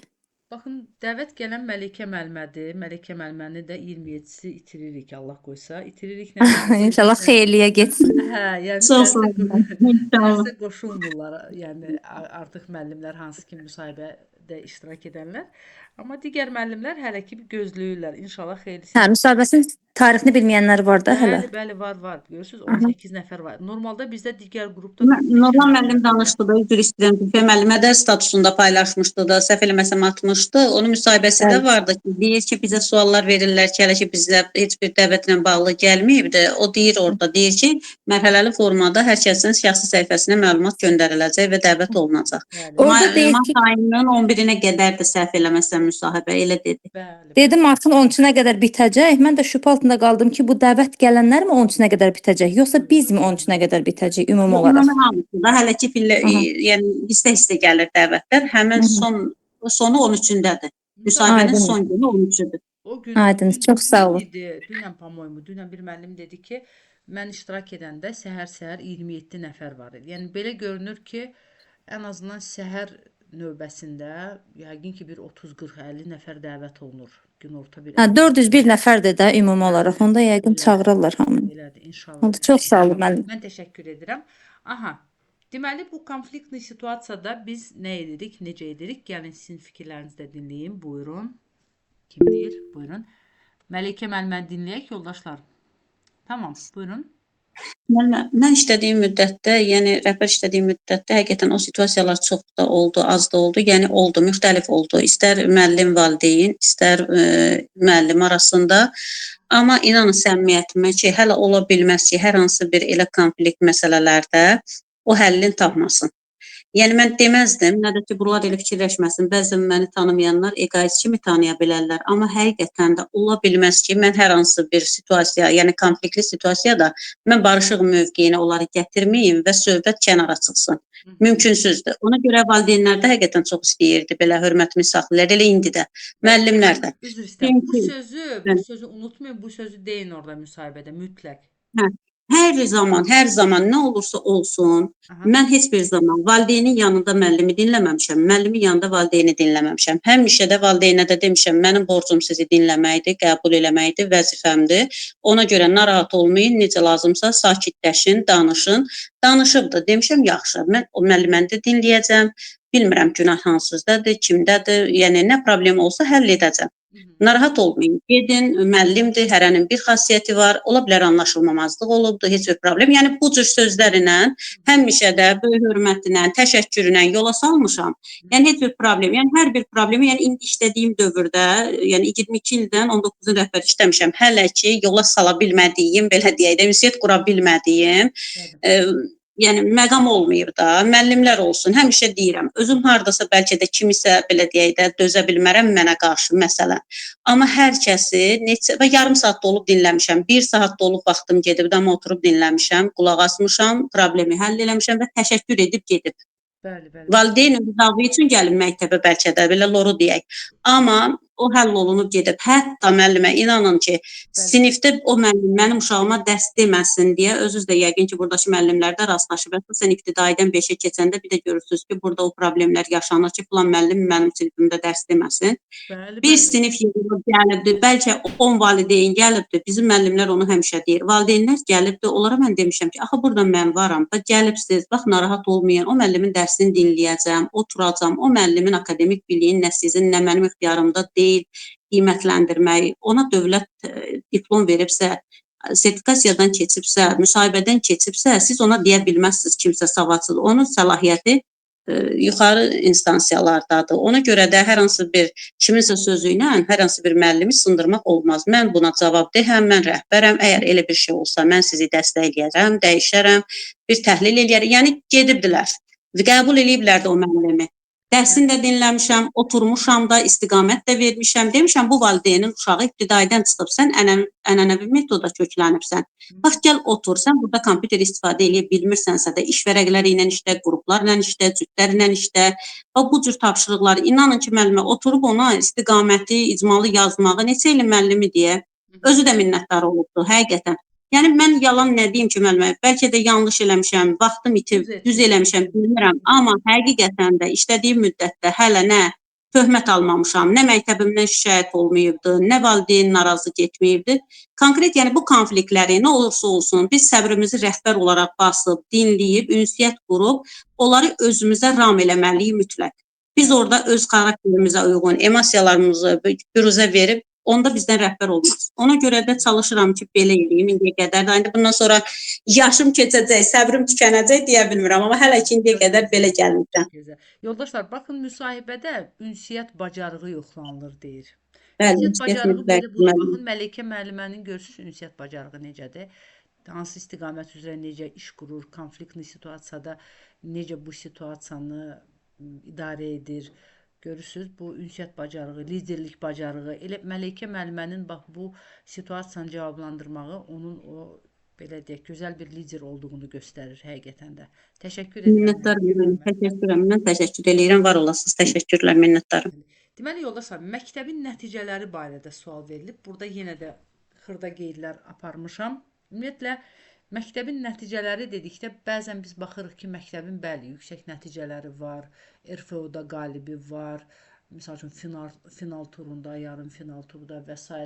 Baxın, dəvət gələn Məlikə müəllimədir. Məlikə müəlliməni də 27-si itiririk, Allah qoysa. İtiririk nə demək? İnşallah xeyirliyə getsin. Hə, yəni Çox sağ olun. İnşallah. dərsə qoşulmurlar, yəni artıq müəllimlər hansı ki müsahibədə iştirak edənlər. Amma digər müəllimlər hələ ki gözləyirlər. İnşallah xeyirlisi. Hə, müsahibəsin tarixini bilməyənlər var da hələ. Bəli, var. Görürsüz, 18 nəfər var. Normalda bizdə digər qrupda Nurlan müəllim danışdı da, üzr istəyirəm. Zülfiyyə müəllimə də statusunda paylaşmışdı da, səhv eləməsəm atmışdı. Onun müsahibəsi də vardı ki, deyir ki, bizə suallar verirlər ki, hələ ki bizə heç bir dəvətlə bağlı gəlməyibdi. O deyir orada, deyir ki, mərhələli formada hər kəsin şəxsi səhifəsinə məlumat göndəriləcək və dəvət olunacaq. Orada deyir ki, Mart ayının 11-nə qədərdir səhv eləməsəm müsahibə, elə dedi. Bəli. dedi martın 13-nə qədər bitəcək. Mən də şübhə altında qaldım ki, bu dəvət gələnlər mi 13-nə qədər bitəcək, yoxsa biz mi 13-nə qədər bitəcək ümumi olaraq? Ümumi hamısı da hələ ki yəni hissə-hissə gəlir dəvətlər. Həmin sonu 13-ündədir. Müsahibənin Aydın. son günü 13-üdür. O gün Aydın, çox sağ olun. Dünən pamoymu, dünən bir müəllim dedi ki, mən iştirak edəndə səhər-səhər 27 nəfər var idi. Yəni belə görünür ki, ən azından səhər növbəsində yəqin ki bir 30-40-50 nəfər dəvət olunur. Günorta bir. Hə, 401 nəfərdir də ümumi olaraq. Onda yəqin çağırırlar hamını. Belədir, inşallah. Oldu, çox sağ olun müəllim. Mən təşəkkür edirəm. Aha. Deməli bu konfliktli situasiyada biz nə edirik, necə edirik? Gəlin sizin fikirlərinizi də dinləyin. Buyurun. Kim deyir? Buyurun. Məlikə müəlliməni dinləyək yoldaşlar. Tamam, buyurun. Mən işlədiyim müddətdə, yəni rəhbər işlədiyim müddətdə həqiqətən o situasiyalar çox da oldu, az da oldu. Yəni oldu, müxtəlif oldu. İstər müəllim valideyn, istər müəllim arasında. Amma inanın səmimiyyətimə ki, hələ ola bilməz ki, hər hansı bir elə konflikt məsələlərdə o həllini tapmasın. Yəni mən deməzdim, nə də ki, bunlar elə fikirləşməsin. Bəzən məni tanımayanlar egoist kimi tanıya bilərlər. Amma həqiqətən də ola bilməz ki, mən hər hansı bir situasiya, yəni konfliktli situasiyada mən barışıq mövqeyinə onları gətirməyim və söhbət kənara çıxsın. Mümkünsüzdür. Ona görə valideynlər də həqiqətən çox istəyirdi belə hörmətimi saxlayırlar. Elə indi də, müəllimlər də. Üzr istəyirəm. Bu sözü unutmayın, bu sözü deyin orada müsahibədə mütləq. Hə. Hər zaman nə olursa olsun, mən heç bir zaman valideynin yanında müəllimi dinləməmişəm, müəllimin yanında valideyni dinləməmişəm. Həmişə də valideynə də demişəm, mənim borcum sizi dinləməkdir, qəbul eləməkdir, vəzifəmdir. Ona görə narahat olmayın, necə lazımsa sakitləşin, danışın. Danışıb da demişəm, yaxşı, mən o müəlliməni də dinləyəcəm. Bilmirəm günah hansızdadır, kimdədir, yəni nə problem olsa həll edəcəm. Narahat olmayın, gedin, müəllimdir, hərənin bir xassiyyəti var, ola bilər anlaşılmamazlıq olubdur, heç bir problem. Yəni bu cür sözlərlə həmişə də böyük hörmətlə, təşəkkürlə yola salmışam. Yəni heç bir problem, yəni hər bir problemi, yəni indi işlədiyim dövrdə, yəni 22 ildən 19 nəfər işləmişəm. Hələ ki yola sala bilmədiyim, belə deyək də, ünsiyyət qura bilmədiyim, yəni məqam olmayıb da, müəllimlər olsun, həmişə deyirəm, özüm hardasa bəlkə də kimisə belə deyək də dözə bilmərəm mənə qarşı məsələn. Amma hər kəsi neçə və yarım saat da olub dinləmişəm, 1 saat da olub vaxtım gedib, amma oturub dinləmişəm, qulaq asmışam, problemi həll eləmişəm və təşəkkür edib gedib. Valideyn rızası üçün gəlin məktəbə bəlkə də belə loru deyək. Amma o həll olunub gedib. Hətta müəllimə inanın ki, sinifdə o müəllim mənim uşağıma dərs deməsin deyə, özünüz də yəqin ki, buradakı müəllimlər də rastlaşıb. Sən ibtidaidən 5-ə keçəndə bir də görürsünüz ki, burada o problemlər yaşanır ki, filan müəllim mənim sinifimdə dərs deməsin. Bir sinif yığılıb gəlibdir, bəlkə 10 valideyn gəlibdir. Bizim müəllimlər onu həmişə deyir. Valideynlər gəlibdir, onlara mən demişəm ki, axı burada mən varam, da gəlibsiz, bax narahat olmayın, o müəllimin dərsini dinləyəcəm, oturacam, o müəllimin akademik biliyin nə sizin, nə mənim ixtiyarımda deyil, qiymətləndirmək, ona dövlət diplom veribsə, sertifikasiyadan keçibsə, müsahibədən keçibsə, siz ona deyə bilməzsiniz kimsə savadsız. Onun səlahiyyəti yuxarı instansiyalardadır. Ona görə də hər hansı bir kiminsə sözü ilə hər hansı bir müəllimi sındırmaq olmaz. Mən buna cavabdehəm, mən rəhbərəm. Əgər elə bir şey olsa, mən sizi dəstəkləyərəm, dəyişərəm, bir təhlil eləyərəm. Yəni gedibdilər. Qəbul eləyiblər də o müəllimi. Dərsini də dinləmişəm, oturmuşam da, istiqamət də vermişəm. Demişəm bu valideynin uşağı ibtidaidən çıxıb, sən ənənəvi metoda köklənibsən. Bax gəl otur, sən burada kompüter istifadə edə bilmirsənsə də iş vərəqləri ilə işlə, qruplarla işlə, cütlərlə işlə. Bax bu cür tapşırıqları inanın ki, müəllimə oturub ona istiqaməti, icmalı yazmağı neçə ilin müəllimi deyə özü də minnətdar olubdu həqiqətən. Yəni mən yalan nə deyim ki, müəllimə, bəlkə də yanlış eləmişəm, vaxtım itib, düz eləmişəm, bilmirəm, amma həqiqətən də işlədiyim müddətdə hələ nə töhmət almamışam, nə məktəbimdən şikayət olmayıbdı, nə valideyn narazı getməyibdi. Konkret, yəni bu konfliktləri nə olursa olsun, biz səbrimizi rəhbər olaraq basıb, dinləyib, ünsiyyət qurub, onları özümüzə ram eləməliyik mütləq. Biz orada öz xarakterimizə uyğun emosiyalarımızı büruzə verib, onda bizdən rəhbər olmaz. Ona görə də çalışıram ki, belə eləyim indiyə qədər. İndi bundan sonra yaşım keçəcək, səbrim tükənəcək deyə bilmirəm, amma hələ ki indiyə qədər belə gəlmişəm. Yoldaşlar, baxın müsahibədə ünsiyyət bacarığı yoxlanılır deyir. Bəli, Ünsiyyət bacarığı belə budur. Baxın Məlikə müəllimənin görürsüz ünsiyyət bacarığı necədir? Hansı istiqamət üzrə necə iş qurur, konfliktli situasiyada necə bu situasiyanı idarə edir. Görürsüz, bu ünsiyyət bacarığı, liderlik bacarığı, elə Məlikə müəllimənin bax bu situasiyanı cavablandırmağı onun o belə deyək, gözəl bir lider olduğunu göstərir həqiqətən də. Təşəkkür edirəm. Minnətdaram, təşəkkürəm. Mən təşəkkür edirəm, var olasınız. Təşəkkürlər, minnətdaram. Deməli, yoldaşlar, məktəbin nəticələri barədə sual verilib. Burada yenə də xırda qeydlər aparmışam. Ümumiyyətlə, məktəbin nəticələri dedikdə bəzən biz baxırıq ki, məktəbin bəli, yüksək nəticələri var, RFO-da qalibi var, misal üçün final turunda, yarım final turunda və s.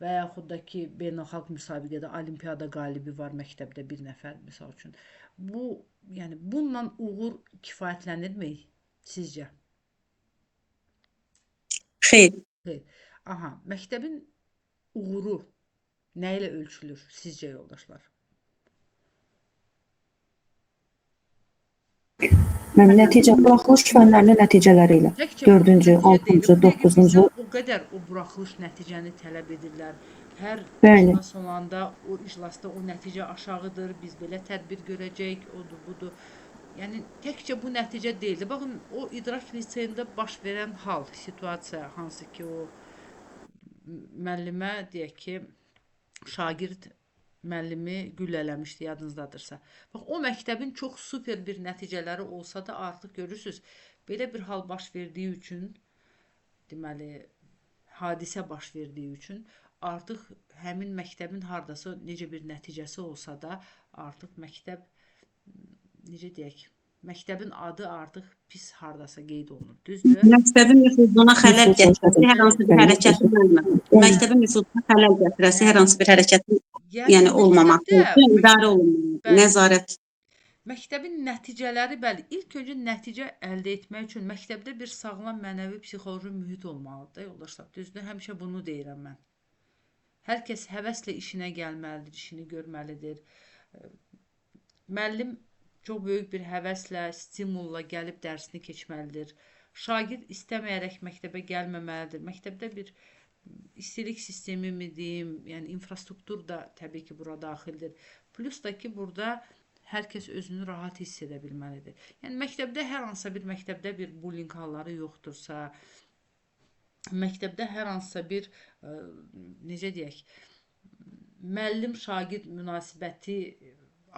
və yaxud da ki, beynəlxalq müsabiqədə olimpiyada qalibi var məktəbdə bir nəfər, misal üçün. Bu, yəni bununla uğur kifayətlənirmi sizcə? Xeyr. Aha, məktəbin uğuru nə ilə ölçülür sizcə yoldaşlar? Nəticə buraxılış fənlərinin nəticələri ilə 4-cü, 6-cı, 9-cu. O qədər o buraxılış nəticəni tələb edirlər. Hər Bəli. iclas olanda o iclasda o nəticə aşağıdır. Biz belə tədbir görəcəyik, odur, budur. Yəni təkcə bu nəticə deyildi. Baxın, o idrak liseyində baş verən hal, situasiya hansı ki o müəllimə deyək ki, şagird müəllimi güllələmişdi, yadınızdadırsa. Bax, o məktəbin çox super bir nəticələri olsa da artıq görürsünüz, belə bir hal baş verdiyi üçün, deməli, hadisə baş verdiyi üçün, artıq həmin məktəbin hardasa necə bir nəticəsi olsa da, artıq məktəb, necə deyək, məktəbin adı artıq pis hardasa qeyd olunur, düzdür? Məktəbin nüfuzuna xələl gətirəsi hər hansı bir hərəkətin olmaması. Məktəbin nüfuzuna xələl gətirəsi hər hansı bir hərəkətin yəni olmaması, idarə olunmaması, nəzarət. Məktəbin nəticələri, bəli, ilk öncə nəticə əldə etmək üçün məktəbdə bir sağlam mənəvi psixoloji mühit olmalıdır, yoldaşlar. Düzdür, həmişə bunu deyirəm mən. Hər kəs həvəslə işinə gəlməlidir, işini görməlidir. Müəllim çox böyük bir həvəslə, stimulla gəlib dərsini keçməlidir. Şagird istəməyərək məktəbə gəlməməlidir. Məktəbdə bir istilik sistemi mi deyim, yəni infrastruktur da təbii ki, bura daxildir. Plus da ki, burada hər kəs özünü rahat hiss edə bilməlidir. Yəni məktəbdə hər hansısa bir məktəbdə bir bullying halları yoxdursa, məktəbdə hər hansısa bir necə deyək, müəllim-şagird münasibəti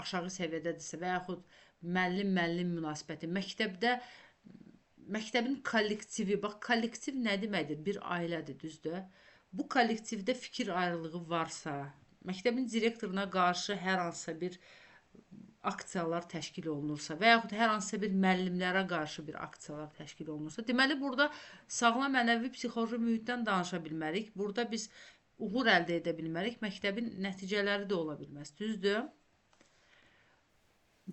aşağı səviyyədədirsə və yaxud müəllim-müəllim münasibəti məktəbin kollektivi, bax kollektiv nə deməkdir? Bir ailədir, düzdür? Bu kollektivdə fikir ayrılığı varsa, məktəbin direktoruna qarşı hər hansısa bir aksiyalar təşkil olunursa və yaxud hər hansısa bir müəllimlərə qarşı bir aksiyalar təşkil olunursa, deməli burada sağlam mənəvi psixoloji mühitdən danışa bilmərik. Burada biz uğur əldə edə bilmərik. Məktəbin nəticələri də ola bilməz, düzdür?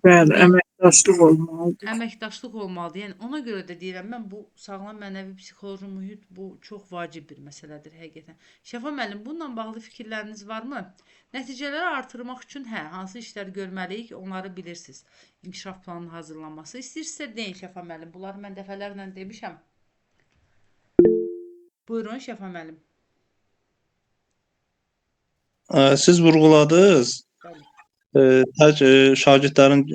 Bəli, Yəni əməkdaşlıq olmalıdır. əməkdaşlıq olmalıdır. Yəni ona görə də deyirəm mən bu sağlam mənəvi psixoloji mühit bu çox vacib bir məsələdir həqiqətən. Şəfa müəllim, bununla bağlı fikirləriniz varmı? Nəticələri artırmaq üçün hansı işlər görməliyik, onları bilirsiniz. İnkişaf planının hazırlanması. İstəyirsinizsə deyin Şəfa müəllim. Bunları mən dəfələrlə demişəm. Buyurun Şəfa müəllim. Siz vurğuladınız. Bəli. Tək şagirdlərin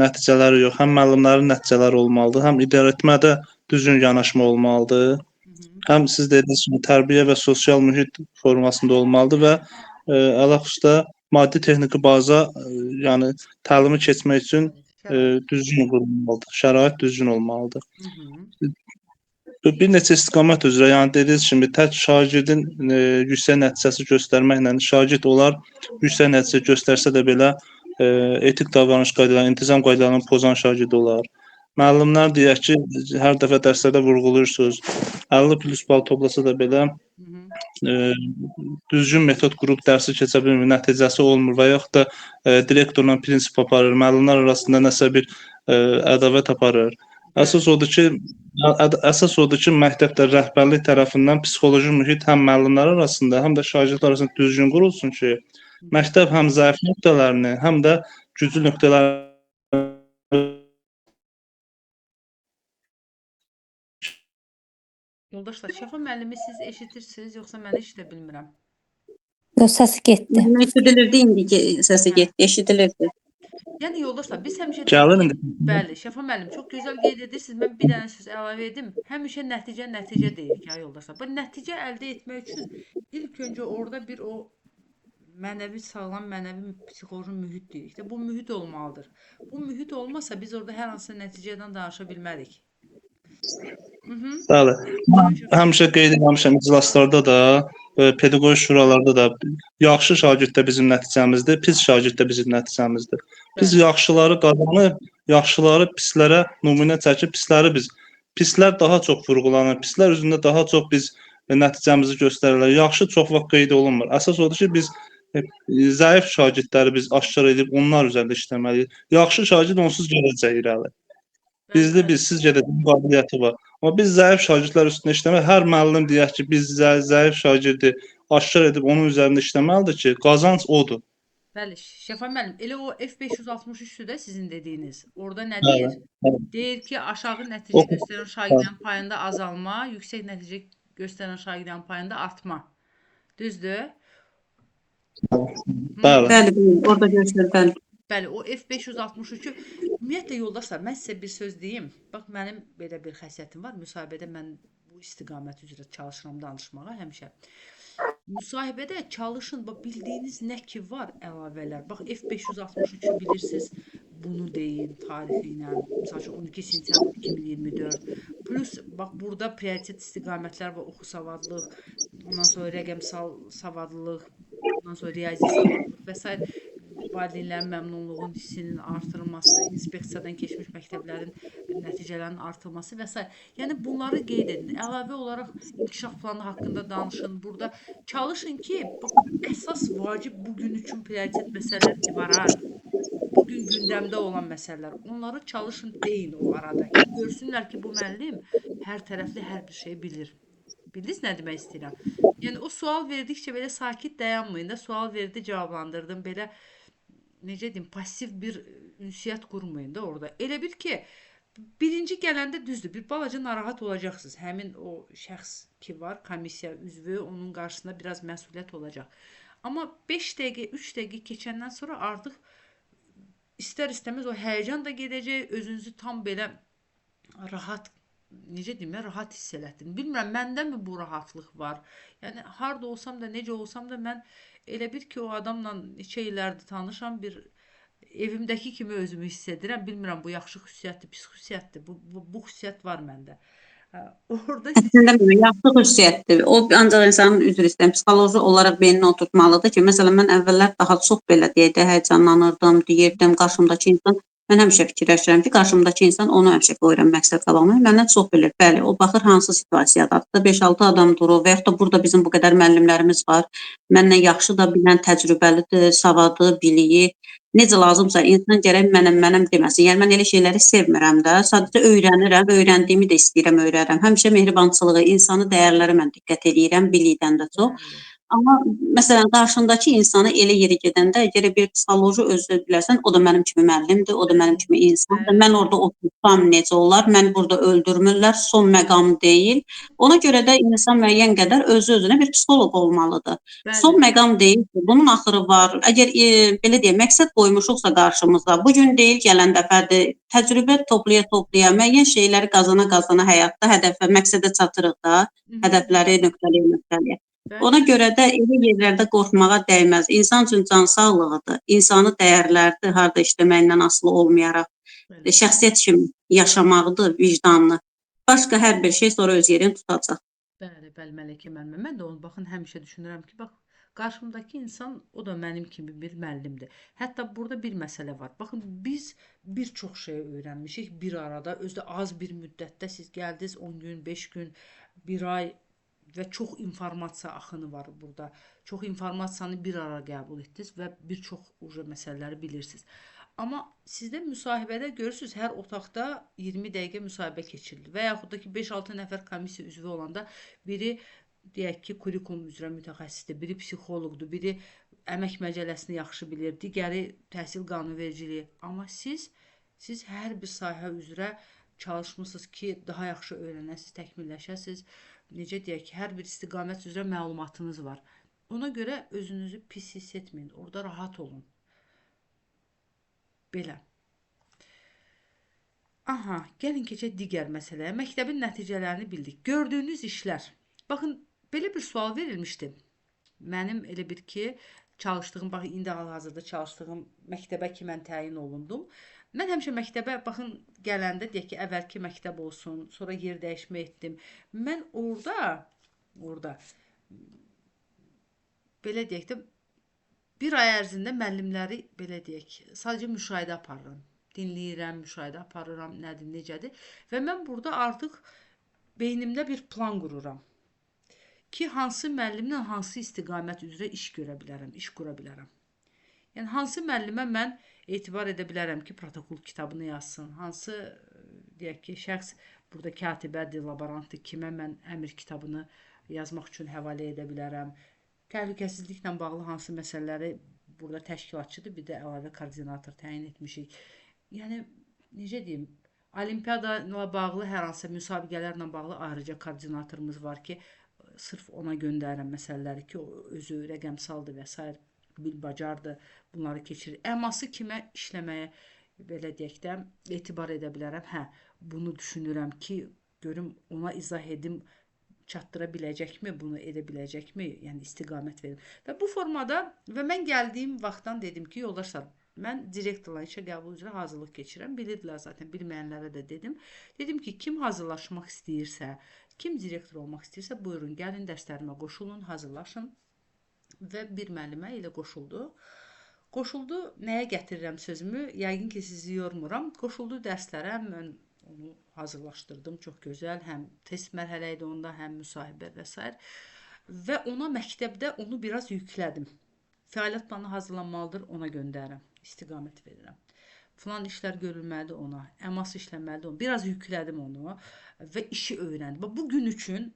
nəticələri yox, həm müəllimlərin nəticələri olmalıdır, həm idarəetmədə düzgün yanaşma olmalıdır. Həm siz dediyiniz kimi tərbiyə və sosial mühit formasında olmalıdır və ələlxüsusda maddi texniki baza, yəni təlimi keçmək üçün düzgün qurulmalıdır, şərait düzgün olmalıdır. Bir neçə istiqamət üzrə, yəni dediyiniz kimi tək şagirdin yüksək nəticəsi göstərməklə şagird olar yüksək nəticə göstərsə də belə etik davranış qaydalarını, intizam qaydalarını pozan şagird olar. Müəllimlər deyək ki, hər dəfə dərslərdə vurğulayırsınız, 50+ bal toplasa da belə düzgün metod qurub dərsi keçə bilmir, nəticəsi olmur və yaxud da direktorla prinsip aparır, müəllimlər arasında nəsə bir ədavət aparır. Əsas odur ki, məktəbdə rəhbərlik tərəfindən psixoloji mühit həm müəllimlər arasında, həm də şagirdlər arasında düzgün qurulsun ki, məktəb həm zəif nöqtələrini, həm də güclü nöqtələrini Yoldaşlar, Şəfa müəllimi siz eşidirsiniz, yoxsa mən eşidə bilmirəm? Yox, səsi getdi. Eşidilirdi indi ki, səsi getdi, eşidilirdi. Yəni yoldaşlar, biz həmişə Gəlin. bəli, Şəfa müəllim çox gözəl qeyd edirsiniz. Mən bir dənə söz əlavə edim. Həmişə nəticə deyirik ha yoldaşlar. Bu nəticə əldə etmək üçün ilk öncə orada bir o mənəvi sağlam mənəvi psixoloji mühit deyirik də. Bu mühit olmalıdır. Bu mühit olmasa biz orada hər hansı nəticədən danışa bilmərik. Bəli. Həmişə qeyd etmişəm iclaslarda da, pedaqoji şuralarda da yaxşı şagird də bizim nəticəmizdir, pis şagird də bizim nəticəmizdir. Biz yaxşıları qazanıb, yaxşıları pislərə nümunə çəkib, pislər daha çox vurğulanır, pislər üzrində daha çox biz nəticəmizi göstərirlər. Yaxşı çox vaxt qeyd olunmur. Əsas odur ki, biz zəif şagirdləri biz aşkar edib onlar üzərində işləməliyik. Yaxşı şagird onsuz gələcək irəli. Bizsiz gedəcək qabiliyyəti var. Amma biz zəif şagirdlər üstündə işləmək, hər müəllim deyək ki, biz zəif şagirdi aşkar edib onun üzərində işləməlidir ki, qazanc odur. Bəli, Şəfa müəllim, elə o F563-dür də sizin dediyiniz. Orada nə deyir? Deyir ki, aşağı nəticə göstərən şagirdlərin payında azalma, yüksək nəticə göstərən şagirdlərin payında artma. Düzdür? Bəli, orada göstərir, bəli. Bəli, o F563-ü ümumiyyətlə yoldaşlar, mən sizə bir söz deyim. Bax, mənim belə bir xəssiyyətim var. Müsahibədə mən bu istiqamət üzrə çalışıram danışmağa həmişə. Müsahibədə çalışın, bax, bildiyiniz nə ki var əlavələr. Bax, F563-ü bilirsiniz, bunu deyin tarixi ilə. Məsəl üçün 12 sentyabr 2024. Plus, bax, burada prioritet istiqamətlər və oxu savadlıq, ondan sonra rəqəmsal savadlılıq, ondan sonra riyazi savadlılıq və s. Valideynlərin məmnunluğun hissinin artırılması, inspeksiyadan keçmiş məktəblərin nəticələrinin artırılması və s. Yəni bunları qeyd edin. Əlavə olaraq inkişaf planı haqqında danışın. Burada çalışın ki, əsas vacib bugün üçün prioritet məsələlər ki var ha. Bugün gündəmdə olan məsələlər. Onları çalışın deyin o arada. Görsünlər ki, bu müəllim hər tərəfli hər bir şey bilir. Bildiniz nə demək istəyirəm? Yəni o sual verdikcə belə sakit dayanmayın da, sual verdi, cavablandırdım. Belə necə deyim, passiv bir ünsiyyət qurmayın da orada. Elə bil ki, birinci gələndə düzdür, bir balaca narahat olacaqsınız. Həmin o şəxs ki var, komissiya üzvü, onun qarşısında biraz məsuliyyət olacaq. Amma 5 dəqiqə, 3 dəqiqə keçəndən sonra artıq istər-istəməz o həyəcan da gedəcək, özünüzü tam belə rahat, necə deyim, rahat hiss elətdirin. Bilmirəm, məndə mi bu rahatlıq var? Yəni, harda olsam da, necə olsam da mən elə bir ki, o adamla neçə illərdir tanışam, bir evimdəki kimi özümü hiss edirəm. Bilmirəm, bu yaxşı xüsusiyyətdir, pis xüsusiyyətdir. Bu xüsusiyyət var məndə. Orada Əslində yaxşı xüsusiyyətdir. O ancaq insanın üzr istəyirəm, psixoloji olaraq beynini oturtmalıdır ki, məsələn mən əvvəllər daha çox belə deyək də həyəcanlanırdım, deyirdim qarşımdakı insan Mən həmişə fikirləşirəm ki, qarşımdakı insan onu həmişə qoyuram məqsəd qabağıma. Məndən çox bilir. Bəli, o baxır hansı situasiyadadır. 5-6 adam durur və yaxud da burada bizim bu qədər müəllimlərimiz var. Məndən yaxşı da bilən, təcrübəlidir, savadlı, biliyi. Necə lazımsa insan gərək mənəm deməsin. Yəni mən elə şeyləri sevmirəm də. Sadəcə öyrənirəm, öyrəndiyimi də istəyirəm öyrənirəm. Həmişə mehribançılığı, insanı dəyərlərə mən diqqət eləyirəm, bilikdən də çox. Bəli. Amma məsələn qarşındakı insanı elə yerə gedəndə əgər bir psixoloji özü bilərsən, o da mənim kimi müəllimdir, o da mənim kimi insandır. Bəli. Mən orada otursam necə olar? Mən burada öldürmürlər, son məqam deyil. Ona görə də insan müəyyən qədər özü-özünə bir psixoloq olmalıdır. Son Bəli. məqam deyil ki, bunun axırı var. Əgər belə deyək, məqsəd qoymuşuqsa qarşımıza, bu gün deyil, gələn dəfədir, təcrübə toplaya-toplaya, müəyyən şeyləri qazana-qazana həyatda hədəfə, məqsədə çatırıq da, hədəfləri nöqtələyə-nöqtələyə. Ona görə də elə yerlərdə qorxmağa dəyməz. İnsan üçün can sağlığıdır, insanı dəyərlərdir, harda işləməyindən asılı olmayaraq. Bəli. Şəxsiyyət kimi yaşamaqdır, vicdanlı. Başqa hər bir şey sonra öz yerini tutacaq. Bəli, Mələkə müəllimə. Mən də onu baxın həmişə düşünürəm ki, bax qarşımdakı insan o da mənim kimi bir müəllimdir. Hətta burada bir məsələ var. Baxın biz bir çox şey öyrənmişik bir arada. Özdə az bir müddətdə siz gəldiniz 10 gün, 5 gün, 1 ay və çox informasiya axını var burada. Çox informasiyanı bir ara qəbul etdiniz və bir çox məsələləri bilirsiniz. Amma sizdə müsahibədə görürsüz, hər otaqda 20 dəqiqə müsahibə keçirilir və yaxud da ki 5-6 nəfər komissiya üzvü olanda biri deyək ki kurikulum üzrə mütəxəssisdir, biri psixoloqdur, biri əmək məcəlləsini yaxşı bilir, digəri təhsil qanunvericiliyi. Amma siz hər bir sahə üzrə çalışmısınız ki, daha yaxşı öyrənəsiniz, təkmilləşəsiniz. Necə deyək ki, hər bir istiqamət üzrə məlumatınız var. Ona görə özünüzü pis hiss etməyin, orada rahat olun. Belə. Aha, gəlin keçək digər məsələyə. Məktəbin nəticələrini bildik. Gördüyünüz işlər. Baxın, belə bir sual verilmişdi. Mənim elə bir ki, çalışdığım, baxın, indi hal-hazırda çalışdığım məktəbə ki, mən təyin olundum. Mən həmişə məktəbə, baxın, gələndə deyək ki, əvvəlki məktəb olsun, sonra yer dəyişmə etdim. Mən orada belə deyək də, bir ay ərzində müəllimləri, belə deyək, sadəcə müşahidə aparıram. Dinləyirəm, müşahidə aparıram, nədir, necədir. Və mən burada artıq beynimdə bir plan qururam. Ki, hansı müəllimlə hansı istiqamət üzrə iş görə bilərəm, iş qura bilərəm. Yəni, hansı müəllimə mən etibar edə bilərəm ki, protokol kitabını yazsın. Hansı, deyək ki, şəxs burada katibədir, laborantdır, kimə mən əmr kitabını yazmaq üçün həvalə edə bilərəm. Təhlükəsizliklə bağlı hansı məsələləri burada təşkilatçıdır, bir də əlavə koordinator təyin etmişik. Yəni, necə deyim, olimpiyada ilə bağlı, hər hansı müsabiqələrlə bağlı ayrıca koordinatorumuz var ki, sırf ona göndərirəm məsələləri ki, o özü rəqəmsaldır və s. bilbacardır, bunları keçirir. Əması kimə işləməyə, belə deyək də, etibar edə bilərəm. Hə, bunu düşünürəm ki, görüm ona izah edim, çatdıra biləcəkmi, bunu edə biləcəkmi, yəni istiqamət verim. Və bu formada və mən gəldiyim vaxtdan dedim ki, yoldaşlar, mən direktorla işə qəbul üzrə hazırlıq keçirəm. Bilirdilər zaten, bilməyənlərə də dedim. Dedim ki, kim hazırlaşmaq istəyirsə, kim direktor olmaq istəyirsə, buyurun, gəlin dərslərimə qoşulun, hazırlaşın. Və bir müəllimə ilə qoşuldu. Qoşuldu, nəyə gətirirəm sözümü? Yəqin ki, sizi yormuram. Qoşuldu dərslərə, mən onu hazırlaşdırdım, çox gözəl. Həm test mərhələ idi onda, həm müsahibə və s. Və ona məktəbdə onu biraz yüklədim. Fəaliyyət planı hazırlanmalıdır, ona göndərirəm, istiqamət verirəm. Falan işlər görülməlidir ona, əması işlənməlidir ona. Biraz yüklədim onu və işi öyrəndim. Bu gün üçün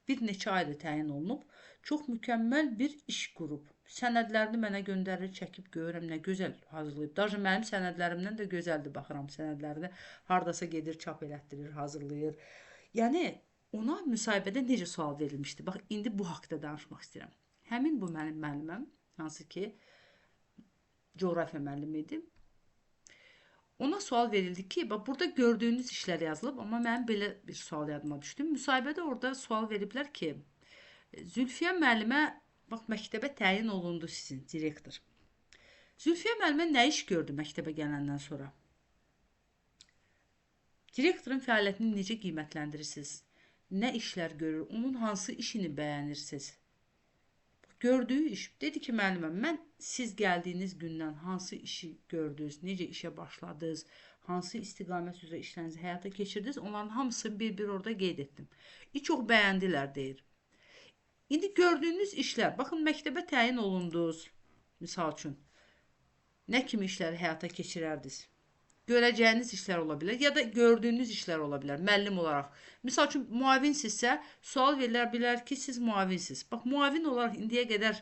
bir neçə aydır təyin olunub. Çox mükəmməl bir iş qurub. Sənədlərini mənə göndərir, çəkib görürəm, nə gözəl hazırlayıb. Даже mənim sənədlərimdən də gözəldir, baxıram sənədlərini. Hardasa gedir, çap elətdirir, hazırlayır. Yəni, ona müsahibədə necə sual verilmişdi? Bax, indi bu haqda danışmaq istəyirəm. Həmin bu mənim müəlliməm, hansı ki, coğrafiya müəllimi idi. Ona sual verildi ki, bax, burada gördüyünüz işlər yazılıb, amma mənim belə bir sual yadıma düşdü. Müsahibədə orada sual veriblər ki, Zülfiyə müəllimə, bax, məktəbə təyin olundu sizin direktor. Zülfiyə müəllimə nə iş gördü məktəbə gələndən sonra? Direktorun fəaliyyətini necə qiymətləndirirsiniz? Nə işlər görür? Onun hansı işini bəyənirsiniz? Gördüyü iş. Dedi ki müəllimə, mən siz gəldiyiniz gündən hansı işi gördünüz, necə işə başladınız, hansı istiqamət üzrə işlərinizi həyata keçirdiniz, onların hamısını bir-bir orada qeyd etdim. Çox bəyəndilər deyir. İndi gördüyünüz işlər, baxın məktəbə təyin olundunuz, misal üçün, nə kimi işləri həyata keçirərdiniz? Görəcəyiniz işlər ola bilər ya da gördüyünüz işlər ola bilər müəllim olaraq. Misal üçün müavinsinizsə, sual verilə bilər ki, siz müavinsiniz. Bax, müavin olaraq indiyə qədər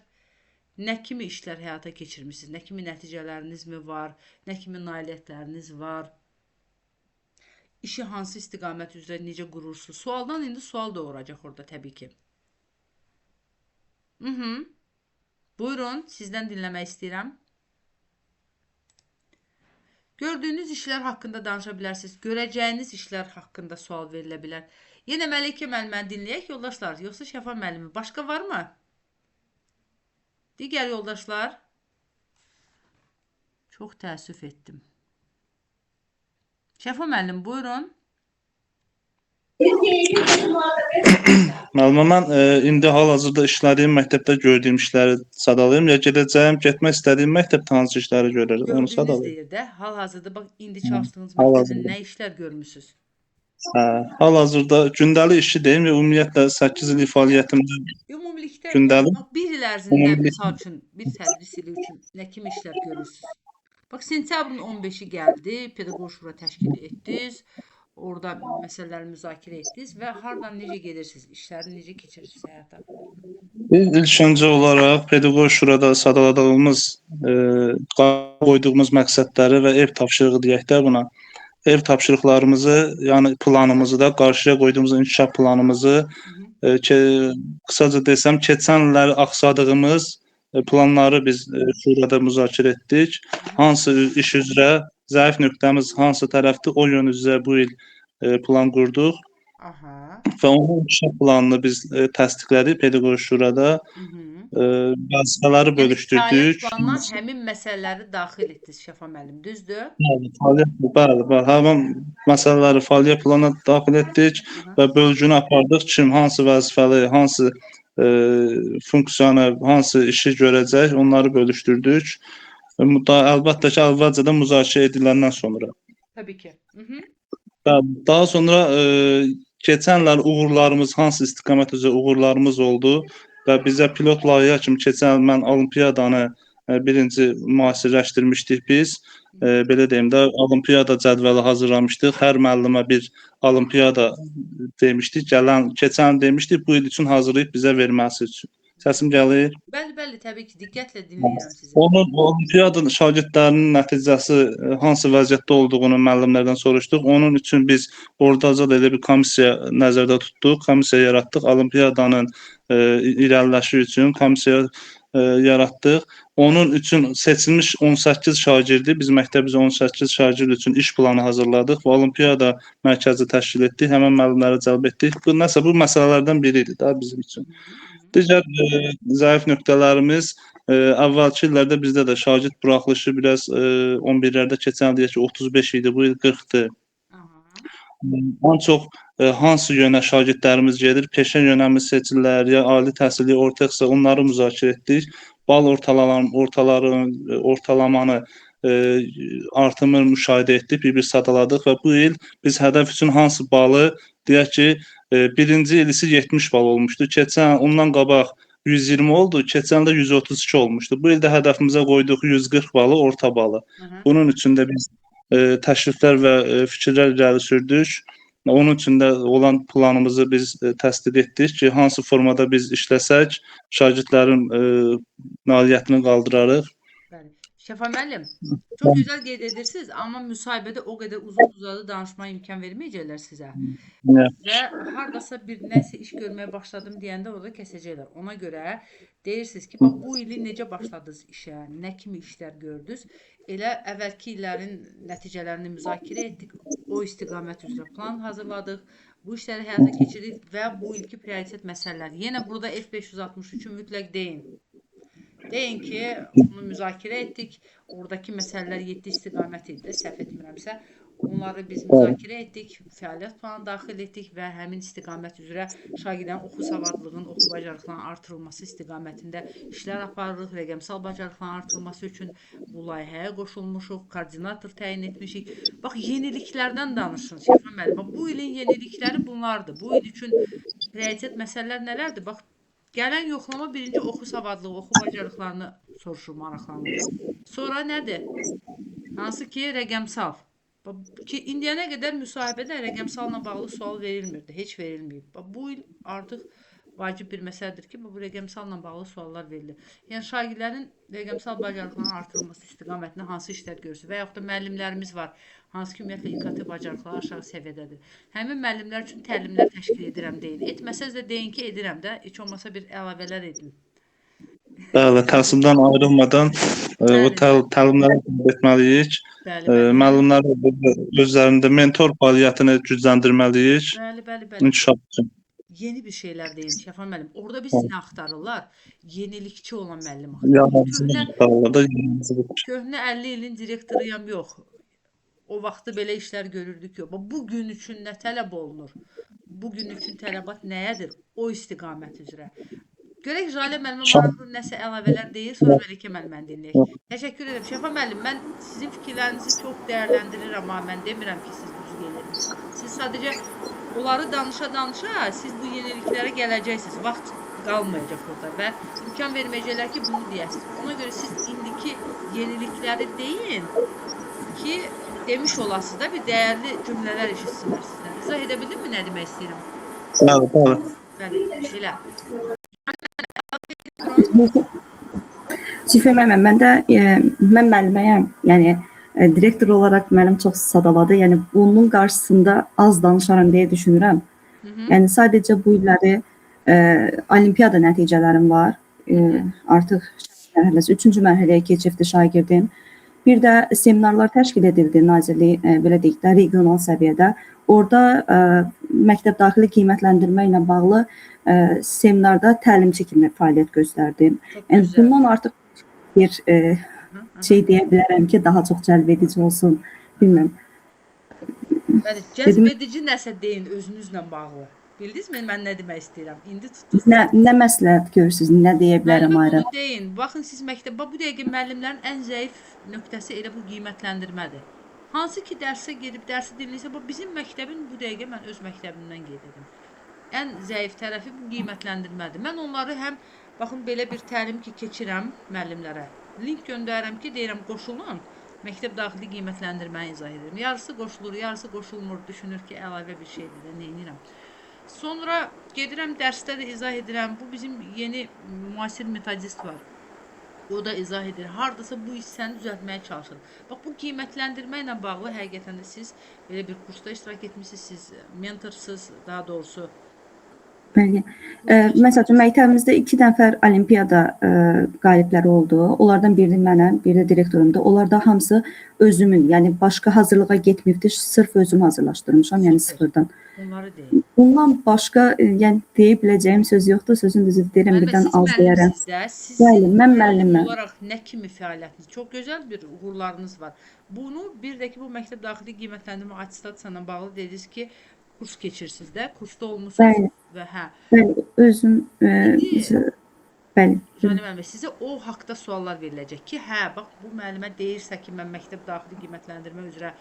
nə kimi işlər həyata keçirmisiniz? Nə kimi nəticələriniz mi var? Nə kimi nailiyyətləriniz var? İşi hansı istiqamət üzrə necə qurursunuz? Sualdan indi sual doğuracaq orada təbii ki. Buyurun, sizdən dinləmək istəyirəm. Gördüyünüz işlər haqqında danışa bilərsiniz. Görəcəyiniz işlər haqqında sual verilə bilər. Yenə Məlikə müəlliməni dinləyək yoldaşlar, yoxsa Şəfa müəllimi? Başqa varmı? Digər yoldaşlar? Çox təəssüf etdim. Şəfa müəllim, buyurun. Müəllimə, mən indi hal-hazırda işlədiyim məktəbdə gördüyüm işləri sadalayım, ya getmək istədiyim məktəbdə hansı işləri görürəm, onu Gördüyünüz sadalayım. deyir də, hal-hazırda bax, indi çalışdığınız məktəbdə nə işlər görmüsünüz? Hal-hazırda gündəlik işi deyim, ümumiyyətlə 8 illik fəaliyyətimdə Ümumilikdə, gündəlik bax, bir il ərzində, misal üçün, bir tədris ili üçün nə kimi işlər görürsünüz? Bax, sentyabrın 15-i gəldi, pedaqoq şura təşkil etdiniz, orada məsələləri müzakirə etdiniz və hardan necə gedirsiniz, işləri necə keçirirsiniz həyata? biz ilk öncə olaraq pedaqoq şurada sadaladığımız, qoyduğumuz məqsədləri və ev tapşırığı deyək də buna. Ev tapşırıqlarımızı, yəni planımızı da, qarşıya qoyduğumuz inkişaf planımızı, qısaca desəm, keçən illər axsadığımız planları biz şurada müzakirə etdik. Hansı iş üzrə zəif nöqtəmiz hansı tərəfdir, o yön üzrə bu il plan qurduq Aha. və onun inkişaf planını biz təsdiqlədik pedaqoq şurada. Vəzifələri Yəni, bölüşdürdük. fəaliyyət planına həmin məsələləri daxil etdiniz Şəfa müəllim, düzdür? Bəli, həmin məsələləri fəaliyyət planına daxil etdik və bölgünü apardıq. Kim hansı vəzifəli, hansı funksiyanı, hansı işi görəcək, onları bölüşdürdük. Əlbəttə ki, əvvəlcədən müzakirə ediləndən sonra. Təbii ki. Daha sonra keçən illər uğurlarımız, hansı istiqamət üzrə uğurlarımız oldu və bizə pilot layihə kimi keçən il mən olimpiyadanı birinci müasirləşdirmişdik biz. Belə deyim də, olimpiyada cədvəli hazırlamışdıq. Hər müəllimə bir olimpiyada demişdik. Keçən il demişdik, bu il üçün hazırlayıb bizə verməsi üçün. Səsim gəlir? Bəli, təbii ki, diqqətlə dinləyirəm sizi. Onun olimpiyada şagirdlərinin nəticəsi hansı vəziyyətdə olduğunu müəllimlərdən soruşduq. Onun üçün biz ordaca da elə bir komissiya nəzərdə tutduq. Komissiya yaratdıq. Olimpiyadanın irəliləşi üçün komissiya yaratdıq. Onun üçün seçilmiş 18 şagirdi, biz məktəbimizə 18 şagird üçün iş planı hazırladıq və olimpiyada mərkəzi təşkil etdik. Həmin müəllimləri cəlb etdik. Bu məsələlərdən biri idi də bizim üçün. Digər zəif nöqtələrimiz əvvəlki illərdə bizdə də şagird buraxılışı biraz 11-lərdə keçən il deyək ki 35 idi, bu il 40-dır. Ən çox hansı yönə şagirdlərimiz gedir, peşə yönəmiz seçirlər, ya ali təhsilli, orta ixtisas, onları müzakirə etdik. Bal ortalamanı artımını müşahidə etdik, bir-bir sadaladıq və bu il biz hədəf üçün hansı balı, deyək ki, birinci ilisi 70 bal olmuşdu. Keçən ondan qabaq 120 oldu, keçən də 132 olmuşdu. Bu il də hədəfimizə qoyduq 140 balı, orta balı. Bunun üçün də biz təkliflər və fikirlər irəli sürdük. Onun üçün də olan planımızı biz təsdiq etdik ki, hansı formada biz işləsək, şagirdlərin nailiyyətini qaldırarıq. Bəli. Şəfa müəllim, çox gözəl qeyd edirsiniz, amma müsahibədə o qədər uzun-uzadı danışmaya imkan verməyəcəklər sizə. Və hardasa bir nəsə iş görməyə başladım deyəndə orada kəsəcəklər. Ona görə deyirsiniz ki, bax bu ili necə başladınız işə, nə kimi işlər gördünüz? Elə əvvəlki illərin nəticələrini müzakirə etdik, o istiqamət üzrə plan hazırladıq, bu işləri həyata keçirdik və bu ilki prioritet məsələləri. Yenə burada F563-ü mütləq deyin. Deyin ki, bunu müzakirə etdik. Oradakı məsələlər 7 istiqamət idi, səhv etmirəmsə. Onları biz Bəli. müzakirə etdik, fəaliyyət planı daxil etdik və həmin istiqamət üzrə şagirdlərin oxu savadlığının, oxu bacarıqlarının artırılması istiqamətində işlər aparırıq. Rəqəmsal bacarıqların artırılması üçün bu layihəyə qoşulmuşuq, koordinator təyin etmişik. Bax, yeniliklərdən danışın Şəfa müəllim. Bax, bu ilin yenilikləri bunlardır. Bu il üçün prioritet məsələlər nələrdir? Bax, gələn yoxlama birinci oxu savadlığı, oxu bacarıqlarını soruşur, maraqlanır. Sonra nədir? Hansı ki, rəqəmsal. Ki, indiyənə qədər müsahibədə rəqəmsalla bağlı sual verilmirdi, heç verilməyib. Bu il artıq vacib bir məsələdir ki, bu rəqəmsalla bağlı suallar verilir. Yəni, şagirdlərin rəqəmsal bacarıqlarının artırılması istiqamətində hansı işlər görürsünüz? Və yaxud da müəllimlərimiz var, hansı ki, ümumiyyətlə İKT bacarıqları aşağı səviyyədədir. Həmin müəllimlər üçün təlimlər təşkil edirəm deyin. Etməsəz də deyin ki, edirəm də, heç olmasa bir əlavələr edin. Bəli, təhsildən ayrılmadan bu təlimləri qəbul etməliyik. Bəli, bəli. Müəllimlər özlərində mentor fəaliyyətini gücləndirməliyik. Bəli. İnkişaf üçün. Yeni bir şeylər deyin Şəfa müəllim. Orada biz nə axtarırlar? Yenilikçi olan müəllim axtarırlar. Yaradıcılıq axtarırlar, yaradıcılıq. Köhnə 50 ilin direktoruyam yox. O vaxtı belə işlər görürdük yox. Bu gün üçün nə tələb olunur? Bu gün üçün tələbat nəyədir? O istiqamət üzrə. Görək Jalə müəllimə maraqlı nəsə əlavələr deyir, sonra Məlikə müəlliməni dinləyək. Təşəkkür edirəm. Şəfa müəllim, mən sizin fikirlərinizi çox dəyərləndirirəm, amma mən demirəm ki, siz düz gelirsiniz. Siz sadəcə onları danışa-danışa siz bu yeniliklərə gələcəksiniz. Vaxt qalmayacaq orada və imkan verməyəcəklər ki, bunu deyəsiniz. Ona görə siz indiki yenilikləri deyin ki, demiş olasınız da bir dəyərli cümlələr eşitsinlər sizdən. İzah edə bildinmi nə demək istəyirəm? Bəli. Bəli, elə. Şifə müəllim, mən müəlliməyəm. Yəni direktor olaraq mənim çox sadaladı. Yəni bunun qarşısında az danışaram deyə düşünürəm. Yəni sadəcə bu illəri olimpiada nəticələrim var. Artıq mərhələsi 3-cü mərhələyə keçibdi şagirdim. Bir də seminarlar təşkil edildi nazirlik, belə deyək də, regional səviyyədə. Orada məktəb daxili qiymətləndirmə ilə bağlı seminarda təlimçi kimi fəaliyyət göstərdim. Yəni bundan artıq bir şey deyə bilərəm ki, daha çox cəlb edici olsun. Bilmirəm. Bəli, cəlb edici nəsə deyin özünüzlə bağlı. Bildinizmi mən nə demək istəyirəm? İndi tutdunuz. Nə məsləhət görürsünüz, nə deyə bilərəm ayrı? Bunu deyin. Baxın, siz məktəbdə bu dəqiqə müəllimlərin ən zəif nöqtəsi elə bu qiymətləndirmədir. Hansı ki, dərsə gedib, dərsi dinləyirsə, bizim məktəbin bu dəqiqə mən öz məktəbimdən qeyd edim. Ən zəif tərəfi bu qiymətləndirmədir. Mən onları həm, baxın, belə bir təlim ki, keçirəm müəllimlərə. Link göndərirəm ki, deyirəm, qoşulun. Məktəb daxili qiymətləndirməni izah edirəm. Yarısı qoşulur, yarısı qoşulmur. Düşünür ki, əlavə bir şeydir də, neynirəm. Sonra gedirəm, dərsdə də izah edirəm. Bu bizim yeni müasir metodist var. O da izah edir. Hardasa bu hissəni düzəltməyə çalışır. Bax, bu qiymətləndirmə ilə bağlı həqiqətən də siz belə bir kursda iştirak etmişsiniz, siz mentorsuz, daha doğrusu. Bəli. Məsələn, məktəbimizdə 2 nəfər olimpiada qalibləri oldu. Onlardan biri mənəm, biri də direktorumdur. Onlarda hamısı özümün, yəni başqa hazırlığa getməyibdi, sırf özüm hazırlaşdırmışam, yəni sıfırdan. Onları deyin. Bundan başqa, yəni deyə biləcəyim söz yoxdur. Sözün düzü deyirəm, birdən az deyərəm. Bəli, mən müəlliməm. Olaraq nə kimi fəaliyyətiniz? Çox gözəl bir uğurlarınız var. Bunu bir də ki, bu məktəb daxili qiymətləndirmə attestasiyasına bağlı dediniz ki, kurs keçirsiniz də, kursda olmusunuz və hə. Bəli, özüm bəli. Müəllimə, sizə o haqda suallar veriləcək ki, hə, bax bu müəllimə deyirsə ki, mən məktəb daxili qiymətləndirmə üzrə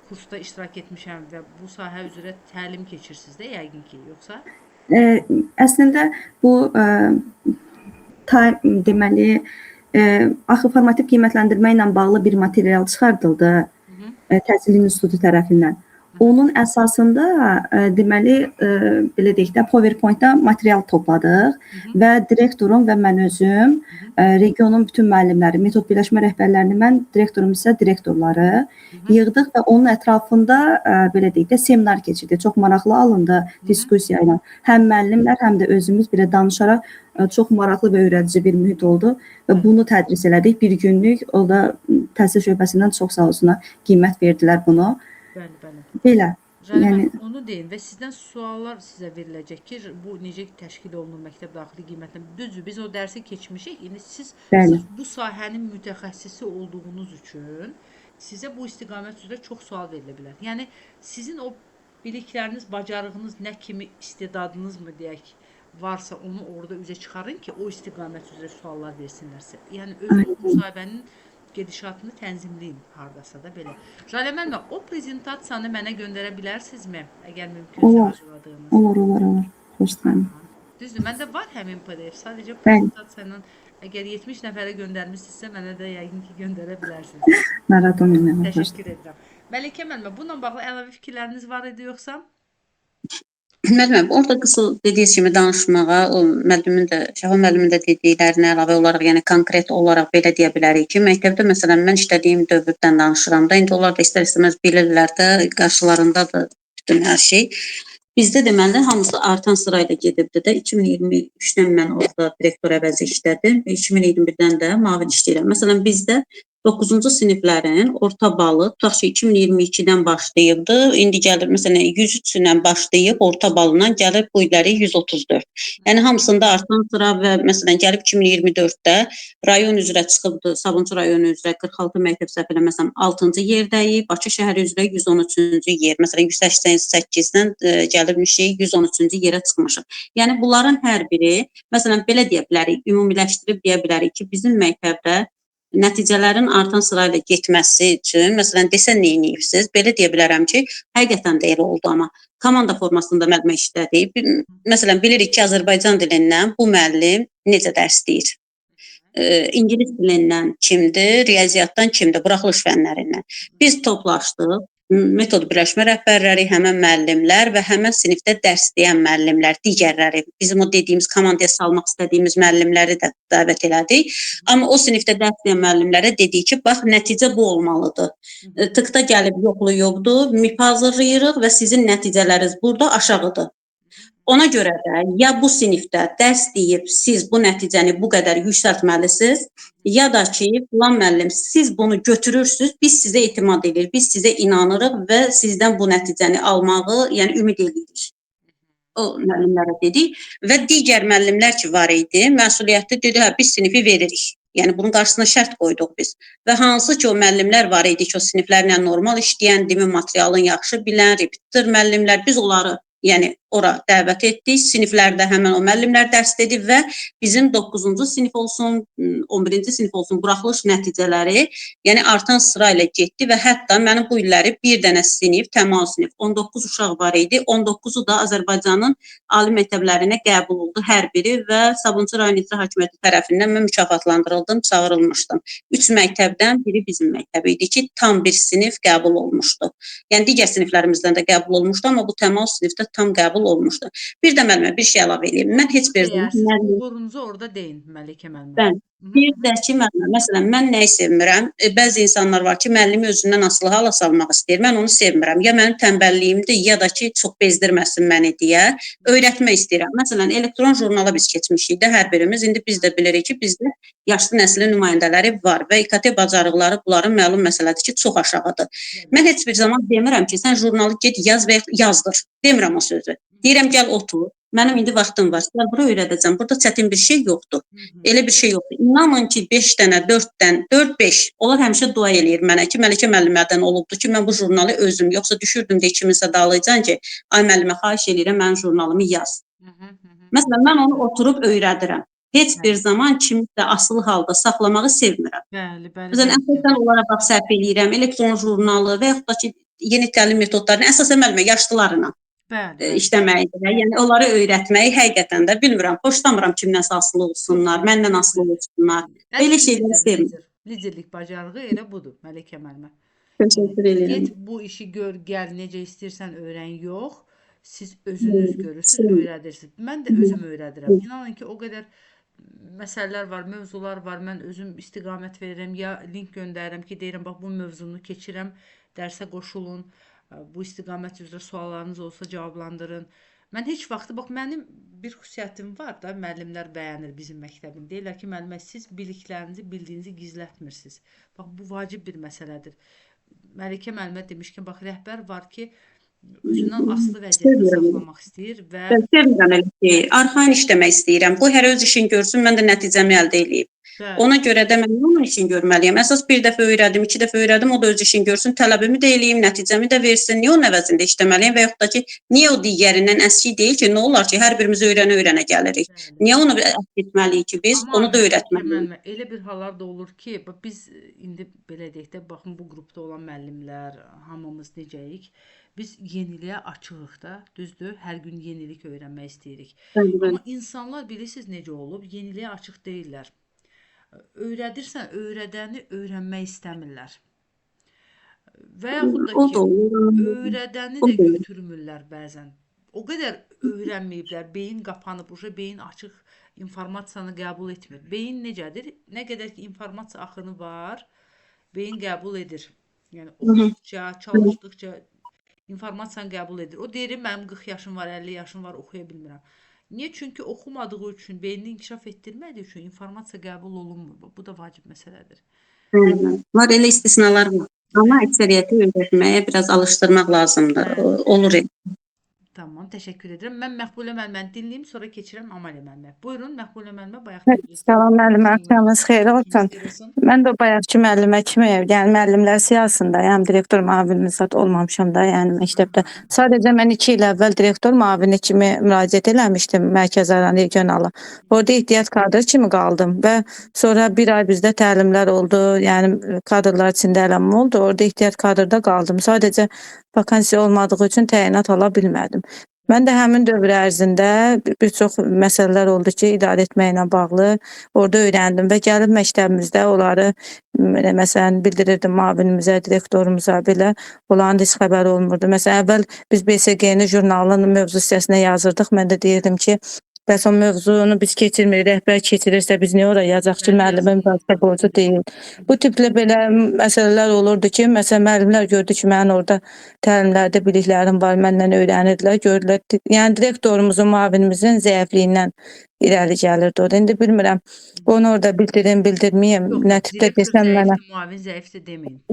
kursda iştirak etmişəm və bu sahə üzrə təlim keçirsiniz də yəqin ki, yoxsa? Əslində bu deməli axı formativ qiymətləndirmə ilə bağlı bir material çıxardıldı Təhsil İnstitutu tərəfindən. Onun əsasında deməli belə deyək də PowerPoint-da material topladıq və direktorum və mən özüm regionun bütün müəllimləri, metod birləşmə rəhbərlərini mən, direktorum isə direktorları yığdıq və onun ətrafında belə deyək də seminar keçirdik. Çox maraqlı alındı diskussiya ilə. Həm müəllimlər, həm də özümüz belə danışaraq çox maraqlı və öyrədici bir mühit oldu və bunu tədris elədik. Bir günlük, o da təhsil şöbəsindən çox sağ olsunlar, qiymət verdilər bunu. Bəli. Belə. Yəni onu deyin və sizdən suallar sizə veriləcək ki, bu necə təşkil olunur məktəb daxili qiymətləndirmə. Düzdür, biz o dərsi keçmişik. İndi siz bu sahənin mütəxəssisi olduğunuz üçün sizə bu istiqamət üzrə çox sual verilə bilər. Yəni sizin o bilikləriniz, bacarığınız nə kimi istedadınızmı deyək varsa onu orada üzə çıxarın ki, o istiqamət üzrə suallar versinlərsə. Yəni öz müsahibənin gedişatını tənzimləyin hardasa da belə. Jalə müəllimə, o prezentasiyanı mənə göndərə bilərsinizmi? Əgər mümkünsə Olar. hazırladığınız. Olur. Xoşlayın. Düzdür, məndə var həmin PDF. Sadəcə Bəli. prezentasiyanın əgər 70 nəfərə göndərmişsinizsə, mənə də yəqin ki, göndərə bilərsiniz. Narahat olmayın. Təşəkkür edirəm. Məlikə müəllimə, bununla bağlı əlavə fikirləriniz var idi yoxsa? Müəlliməm, orada qısa dediyiniz kimi danışmağa, o müəllimin də, Şəfa müəllimin də dediklərinə əlavə olaraq, yəni konkret olaraq belə deyə bilərik ki, məktəbdə məsələn mən işlədiyim dövrdən danışıram da, indi onlar da istər-istəməz bilirlər də, qarşılarındadır bütün hər şey. Bizdə deməli hamısı artan sırayla gedibdi də. 2023-dən mən orada direktor əvəzi işlədim. 2021-dən də müavin işləyirəm. Məsələn bizdə 9-cu siniflərin orta balı tutaq ki 2022-dən başlayıbdı. İndi gəlir məsələn 103 ilə başlayıb orta balla gəlir bu illəri 134. Yəni hamısında artan sıra və məsələn gəlib 2024-də rayon üzrə çıxıbdı. Sabunçu rayonu üzrə 46 məktəb səhv eləməsəm 6-cı yerdəyik. Bakı şəhəri üzrə 113-cü yer. Məsələn 188-dən gəlirmişik 113-cü yerə çıxmışıq. Yəni bunların hər biri məsələn belə deyə bilərik, ümumiləşdirib deyə bilərik ki, bizim məktəbdə nəticələrin artan sırayla getməsi üçün, məsələn, desə nə edibsiz? Belə deyə bilərəm ki, həqiqətən də elə oldu, amma komanda formasında müəllimə işlədik. Məsələn, bilirik ki, Azərbaycan dilindən bu müəllim necə dərs deyir? İngilis dilindən kimdir? Riyaziyyatdan kimdir? Buraxılış fənlərindən. Biz toplaşdıq. Metod birləşmə rəhbərləri, həmən müəllimlər və həmən sinifdə dərs deyən müəllimlər, digərləri, bizim o dediyimiz komandaya salmaq istədiyimiz müəllimləri də dəvət elədik. Amma o sinifdə dərs deyən müəllimlərə dedik ki, bax, nəticə bu olmalıdır. Tıqda gəlib yoxlayıbdır, MIP hazırlayırıq və sizin nəticələriniz burada aşağıdır. Ona görə də ya bu sinifdə dərs deyib siz bu nəticəni bu qədər yüksəltməlisiniz, ya da ki, filan müəllim siz bunu götürürsünüz, biz sizə etimad edirik, biz sizə inanırıq və sizdən bu nəticəni almağı, yəni ümid edirik. O müəllimlərə dedik və digər müəllimlər ki var idi, məsuliyyətli dedi, hə biz sinifi veririk. Yəni bunun qarşısına şərt qoyduq biz. Və hansı ki o müəllimlər var idi ki, o siniflərlə normal işləyən, demin materialın yaxşı bilən, repetir müəllimlər, biz onları yəni ora dəvət etdik. Siniflərdə həmən o müəllimlər dərs dedi və bizim 9-cu sinif olsun, 11-ci sinif olsun buraxılış nəticələri yəni artan sırayla getdi və hətta mənim bu illəri bir dənə sinif, təmal sinif, 19 uşaq var idi. 19-u da Azərbaycanın ali məktəblərinə qəbul oldu hər biri və Sabunçu rayon icra hakimiyyəti tərəfindən mən mükafatlandırıldım, çağırılmışdım. 3 məktəbdən biri bizim məktəb idi ki, tam bir sinif qəbul olmuşdu. Yəni digər siniflərimizdən də qəbul olmuşdu, amma bu təmal sinifdə tam qəbul olmuşdu. Bir də müəllimə bir şey əlavə edeyim. Mən heç bir zaman uğurunuzu orada deyin, Məlikə müəllimə. Bir də ki, məsələn, mən nəyi sevmirəm? Bəzi insanlar var ki, müəllimi özündən asılı hala salmaq istəyir. Mən onu sevmirəm. Ya mənim tənbəlliyimdir, ya da ki, çox bezdirməsin məni deyə öyrətmək istəyirəm. Məsələn, elektron jurnala biz keçmişik də hər birimiz. İndi biz də bilirik ki, bizdə yaşlı nəslin nümayəndələri var və İKT bacarıqları bunların məlum məsələdir ki, çox aşağıdır. Mən heç bir zaman demirəm ki, sən jurnalı get yaz və yazdır. Demirəm o sözü. Deyirəm, gəl otur. Mənim indi vaxtım var. Gəl bura öyrədəcəm. Burada çətin bir şey yoxdur. Elə bir şey yoxdur. İnanın ki, 5 dənə, 4-dən, 4-5 onlar həmişə dua eləyir mənə ki, Məlikə müəllimlərdən olubdu ki, mən bu jurnalı özüm, yoxsa düşürdüm də kiminsə dalaycan ki, ay müəllimə xahiş eləyirəm mənim jurnalımı yaz. Məsələn, mən onu oturub öyrədirəm. Heç bir zaman kimsə asılı halda saxlamağı sevmirəm. Bəli. Məsələn, əsasən olaraq bax sərf eləyirəm, elektron jurnalı və yaxud da ki, yeni təlim metodlarını əsasən müəllimə yaşlılarla işləməkdir. Yəni onları öyrətməyi həqiqətən də bilmirəm, xoşlamıram kimdən asılı olsunlar, məndən asılı olsunlar. Belə şeyləri sevmirəm. Liderlik bacarığı elə budur, Məlikə müəllimə. Təşəkkür edirəm. Get bu işi gör, gəl necə istəyirsən öyrən, yox. Siz özünüz görürsünüz, öyrədirsiniz. Mən də özüm öyrədirəm. İnanın ki, o qədər məsələlər var, mövzular var. Mən özüm istiqamət verirəm, ya link göndərirəm ki, deyirəm bax bu mövzunu keçirəm, dərsə qoşulun. Bu istiqamət üzrə suallarınız olsa cavablandırın. Mən heç vaxtı, bax mənim bir xüsusiyyətim var da, müəllimlər bəyənir bizim məktəbin. Deyirlər ki, müəllimə siz biliklərinizi, bildiyinizi gizlətmirsiniz. Bax bu vacib bir məsələdir. Məlikə müəllimə demişkən, bax rəhbər var ki, özündən asılı vəziyyətdə saxlamaq istəyir və Sevmirəm elə ki, arxain işləmək istəyirəm. Bu hər öz işini görsün, mən də nəticəmi əldə edeyim. Bəli. Ona görə də mən onun için görməliyəm. Əsas bir dəfə öyrədim, 2 dəfə öyrədim, o da öz işini görsün, tələbimi də eləyim, nəticəmi də versin. Niyə onun əvəzində işləməliyəm və yaxud da ki, niyə o digərindən əski deyil ki, nə olar ki, hər birimiz öyrənə-öyrənə gəlirik. Bəli. Niyə onu əski etməliyik ki, biz Amma onu da Məlikə öyrətməliyik. müəllimə, elə bir hallar da olur ki, biz indi belə deyək də, baxın bu qrupda olan müəllimlər, hamımız necəyik? Biz yeniliyə açığıq da, düzdür? Hər gün yenilik öyrənmək istəyirik. Bəli, bəli. Amma insanlar bilirsiniz necə olub? Yeniliyə açıq deyillər. Öyrədirsən, öyrədəni öyrənmək istəmirlər. Və yaxud da O ki, da olur. öyrədəni O də da olur. götürmürlər bəzən. O qədər öyrənməyiblər, beyin qapanıb, beyin açıq informasiyanı qəbul etmir. Beyin necədir? Nə qədər ki informasiya axını var, beyin qəbul edir. Yəni oxuduqca, çalışdıqca informasiyanı qəbul edir. O deyir, mənim 40 yaşım var, 50 yaşım var, oxuya bilmirəm. Niyə? Çünki oxumadığı üçün, beynini inkişaf etdirmədiyi üçün informasiya qəbul olunmur. Bu da vacib məsələdir. Bəli, bəli. Var elə istisnalar var. Amma əksəriyyəti öyrətməyə biraz alışdırmaq lazımdır. Bəli. Olur. Tamam, təşəkkür edirəm. Mən Məqbulə müəlliməni dinləyim, sonra keçirəm Amaliyə müəllimə. Buyurun, Məqbulə müəllimə bayaq Salam müəllimə, axşamınız xeyir olsun. olsun. Mən də bayaqki müəllimə kimi, yəni müəllimlər siyasətindəyəm, direktor müavinimiz zət olmamışam da, yəni məktəbdə. Sadəcə mən 2 il əvvəl direktor müavini kimi müraciət eləmişdim Mərkəzi Aran regionala. Orada ehtiyat kadr kimi qaldım və sonra bir ay bizdə təlimlər oldu, yəni kadrlar içində eləmə oldu. Orada ehtiyat kadrda qaldım. Sadəcə vakansiya olmadığı üçün təyinat ala bilmədim. Mən də həmin dövr ərzində bir çox məsələlər oldu ki, idarə etməklə bağlı orada öyrəndim və gəlib məktəbimizdə onları məsələn bildirirdim müavinimizə, direktorumuza belə onların heç xəbəri olmurdu. Məsələn, əvvəl biz BSG-ni jurnalın mövzu hissəsinə yazırdıq. Mən də deyirdim ki, bəs o mövzunu biz keçirmirik, rəhbər keçirirsə biz niyə ora yazacaq ki, müəllimin mübarizə borcu deyil. Bu tiplə belə məsələlər olurdu ki, məsələn, müəllimlər gördü ki, mənim orada təlimlərdə biliklərim var, məndən öyrənirdilər, gördülər. Yəni direktorumuzun, müavinimizin zəifliyindən irəli gəlirdi o da. İndi bilmirəm, onu orada bildirməyim, nə tipdə desəm mənə. Müavin zəifdir deməyin.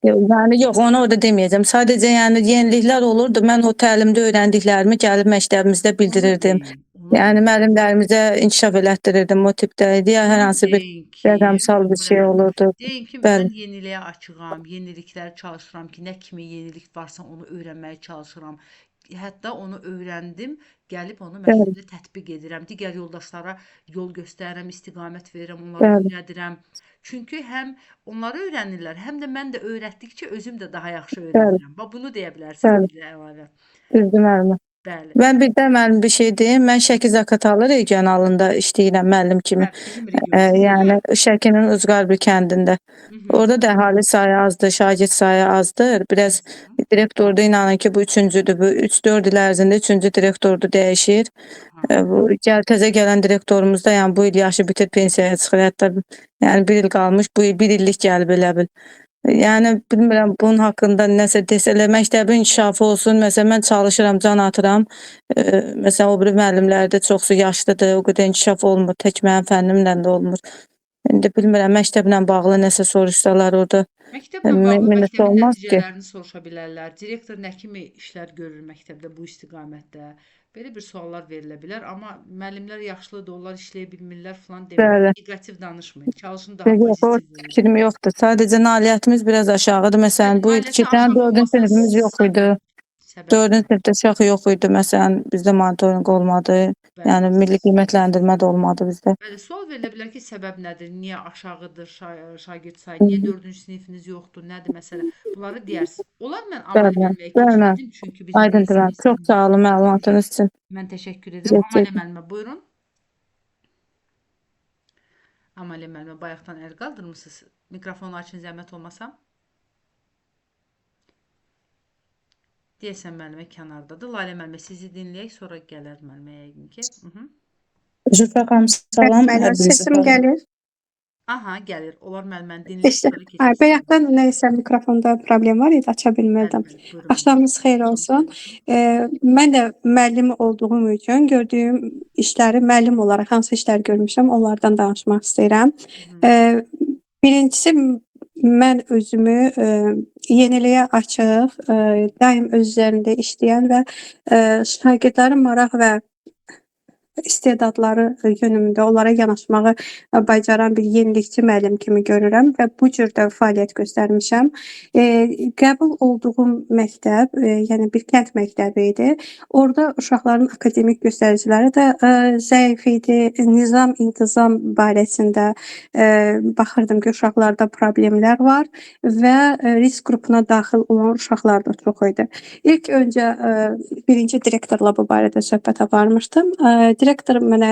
Yəni yox, onu orada deməyəcəm. Sadəcə yəni yeniliklər olurdu. Mən o təlimdə öyrəndiklərimi gəlib məktəbimizdə bildirirdim. Yəni müəllimlərimizə inkişaf elətdirirdim o tipdə. Ya hər hansı bir rəqəmsal bir şey olurdu. Deyin ki, Bəli. mən yeniliyə açığam, yenilikləri çalışıram ki, nə kimi yenilik varsa onu öyrənməyə çalışıram. Hətta onu öyrəndim, gəlib onu məktəbdə tətbiq edirəm. Digər yoldaşlara yol göstərirəm, istiqamət verirəm, onları öyrədirəm. Çünki həm onları öyrənirlər, həm də mən də öyrətdikcə özüm də daha yaxşı öyrənirəm. Bax bunu deyə bilərsiniz bizə əlavə. Düzdür müəllimə. Bəli. Mən bir də müəllim bir şey deyim. Mən Şəki Zaqatala regionalında işləyirəm müəllim kimi. Bizim region. Yəni Şəkinin Uzqarbi kəndində. Orada da əhali sayı azdır, şagird sayı azdır. Biraz direktorda inanın ki, bu 3-cüdür. Bu 3-4 il ərzində 3-cü direktordur dəyişir. Bu təzə gələn direktorumuz da yəni bu il yaşı bitir pensiyaya çıxır. Hətta yəni 1 il qalmış, bu il 1 illik gəlib elə bil. Yəni bilmirəm bunun haqqında nəsə desələr, məktəbin inkişafı olsun. Məsələn mən çalışıram, can atıram. Məsələn o biri müəllimlər də çoxsu yaşlıdır, o qədər inkişaf olmur, tək mənim fənnimlə də olmur. İndi bilmirəm məktəblə bağlı nəsə soruşsalar orada. Məktəblə bağlı məktəbin olmaz ki. nəticələrini soruşa bilərlər. Direktor nə kimi işlər görür məktəbdə bu istiqamətdə? Belə bir suallar verilə bilər, amma müəllimlər yaşlıdır, onlar işləyə bilmirlər falan deməyin. Neqativ danışmayın. Çalışın daha Yox, o pozitiv olun. fikrim yoxdur. Sadəcə nailiyyətimiz biraz aşağıdır. Məsələn, bu il 2-dən 4-cü sinifimiz yox idi. 4-cü sinifdə uşaq yox idi. Məsələn, bizdə monitorinq olmadı. Yəni milli qiymətləndirmə də olmadı bizdə. Bəli, sual verilə bilər ki, səbəb nədir? Niyə aşağıdır şagird sayı? Niyə 4-cü sinifiniz yoxdur? Nədir məsələ? Bunları deyərsiniz. Olar mən Amaliyə müəlliməyə keçirdim, çünki biz Aydındır. Çox sağ olun məlumatınız üçün. Mən təşəkkür edirəm. Amaliyə müəllimə buyurun. Amaliyə müəllimə bayaqdan əl qaldırmısınız. Mikrofonu açın zəhmət olmasa. Deyəsən müəllimə kənardadır. Lalə müəllimə sizi dinləyək, sonra gələr müəlliməyə yəqin ki. Zülfə xanım, salam. Mənim səsim gəlir. Aha, gəlir. Onlar müəlliməni dinləyək, İşte, sonra keçək. bayaqdan nəysə mikrofonda problem var idi, aça bilmirdim. Axşamınız xeyir olsun. Mən də müəllim olduğum üçün gördüyüm işləri müəllim olaraq hansı işlər görmüşəm, onlardan danışmaq istəyirəm. Birincisi mən özümü yeniliyə açıq, daim öz üzərində işləyən və şagirdlərin maraq və istedadları yönümündə onlara yanaşmağı bacaran bir yenilikçi müəllim kimi görürəm və bu cür də fəaliyyət göstərmişəm. Qəbul olduğum məktəb, yəni bir kənd məktəbi idi. Orada uşaqların akademik göstəriciləri də zəif idi. Nizam, intizam barəsində baxırdım ki, uşaqlarda problemlər var və risk qrupuna daxil olan uşaqlar da çox idi. İlk öncə birinci direktorla bu barədə söhbət aparmışdım. Direktor mənə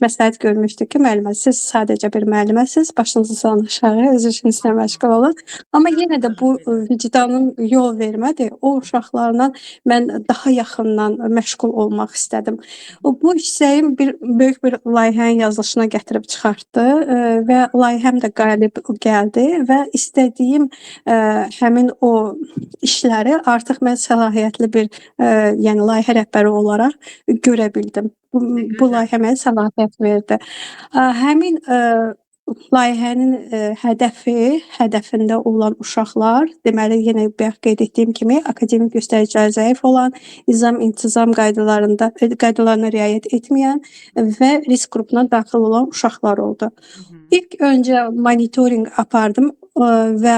məsləhət görmüşdü ki, müəllimə, siz sadəcə bir müəlliməsiz, başınızı salın aşağı, öz işinizlə məşğul olun. Amma yenə də bu vicdanım yol vermədi. O uşaqlarla mən daha yaxından məşğul olmaq istədim. Bu hissəyim böyük bir layihənin yazılışına gətirib çıxartdı və layihəm də qalib gəldi və istədiyim həmin o işləri artıq mən səlahiyyətli bir yəni layihə rəhbəri olaraq görə bildim. Bu layihə mənə səlahiyyət verdi. Həmin layihənin hədəfində olan uşaqlar, deməli yenə bayaq qeyd etdiyim kimi akademik göstəriciləri zəif olan, nizam, intizam qaydalarına riayət etməyən və risk qrupuna daxil olan uşaqlar oldu. İlk öncə monitorinq apardım və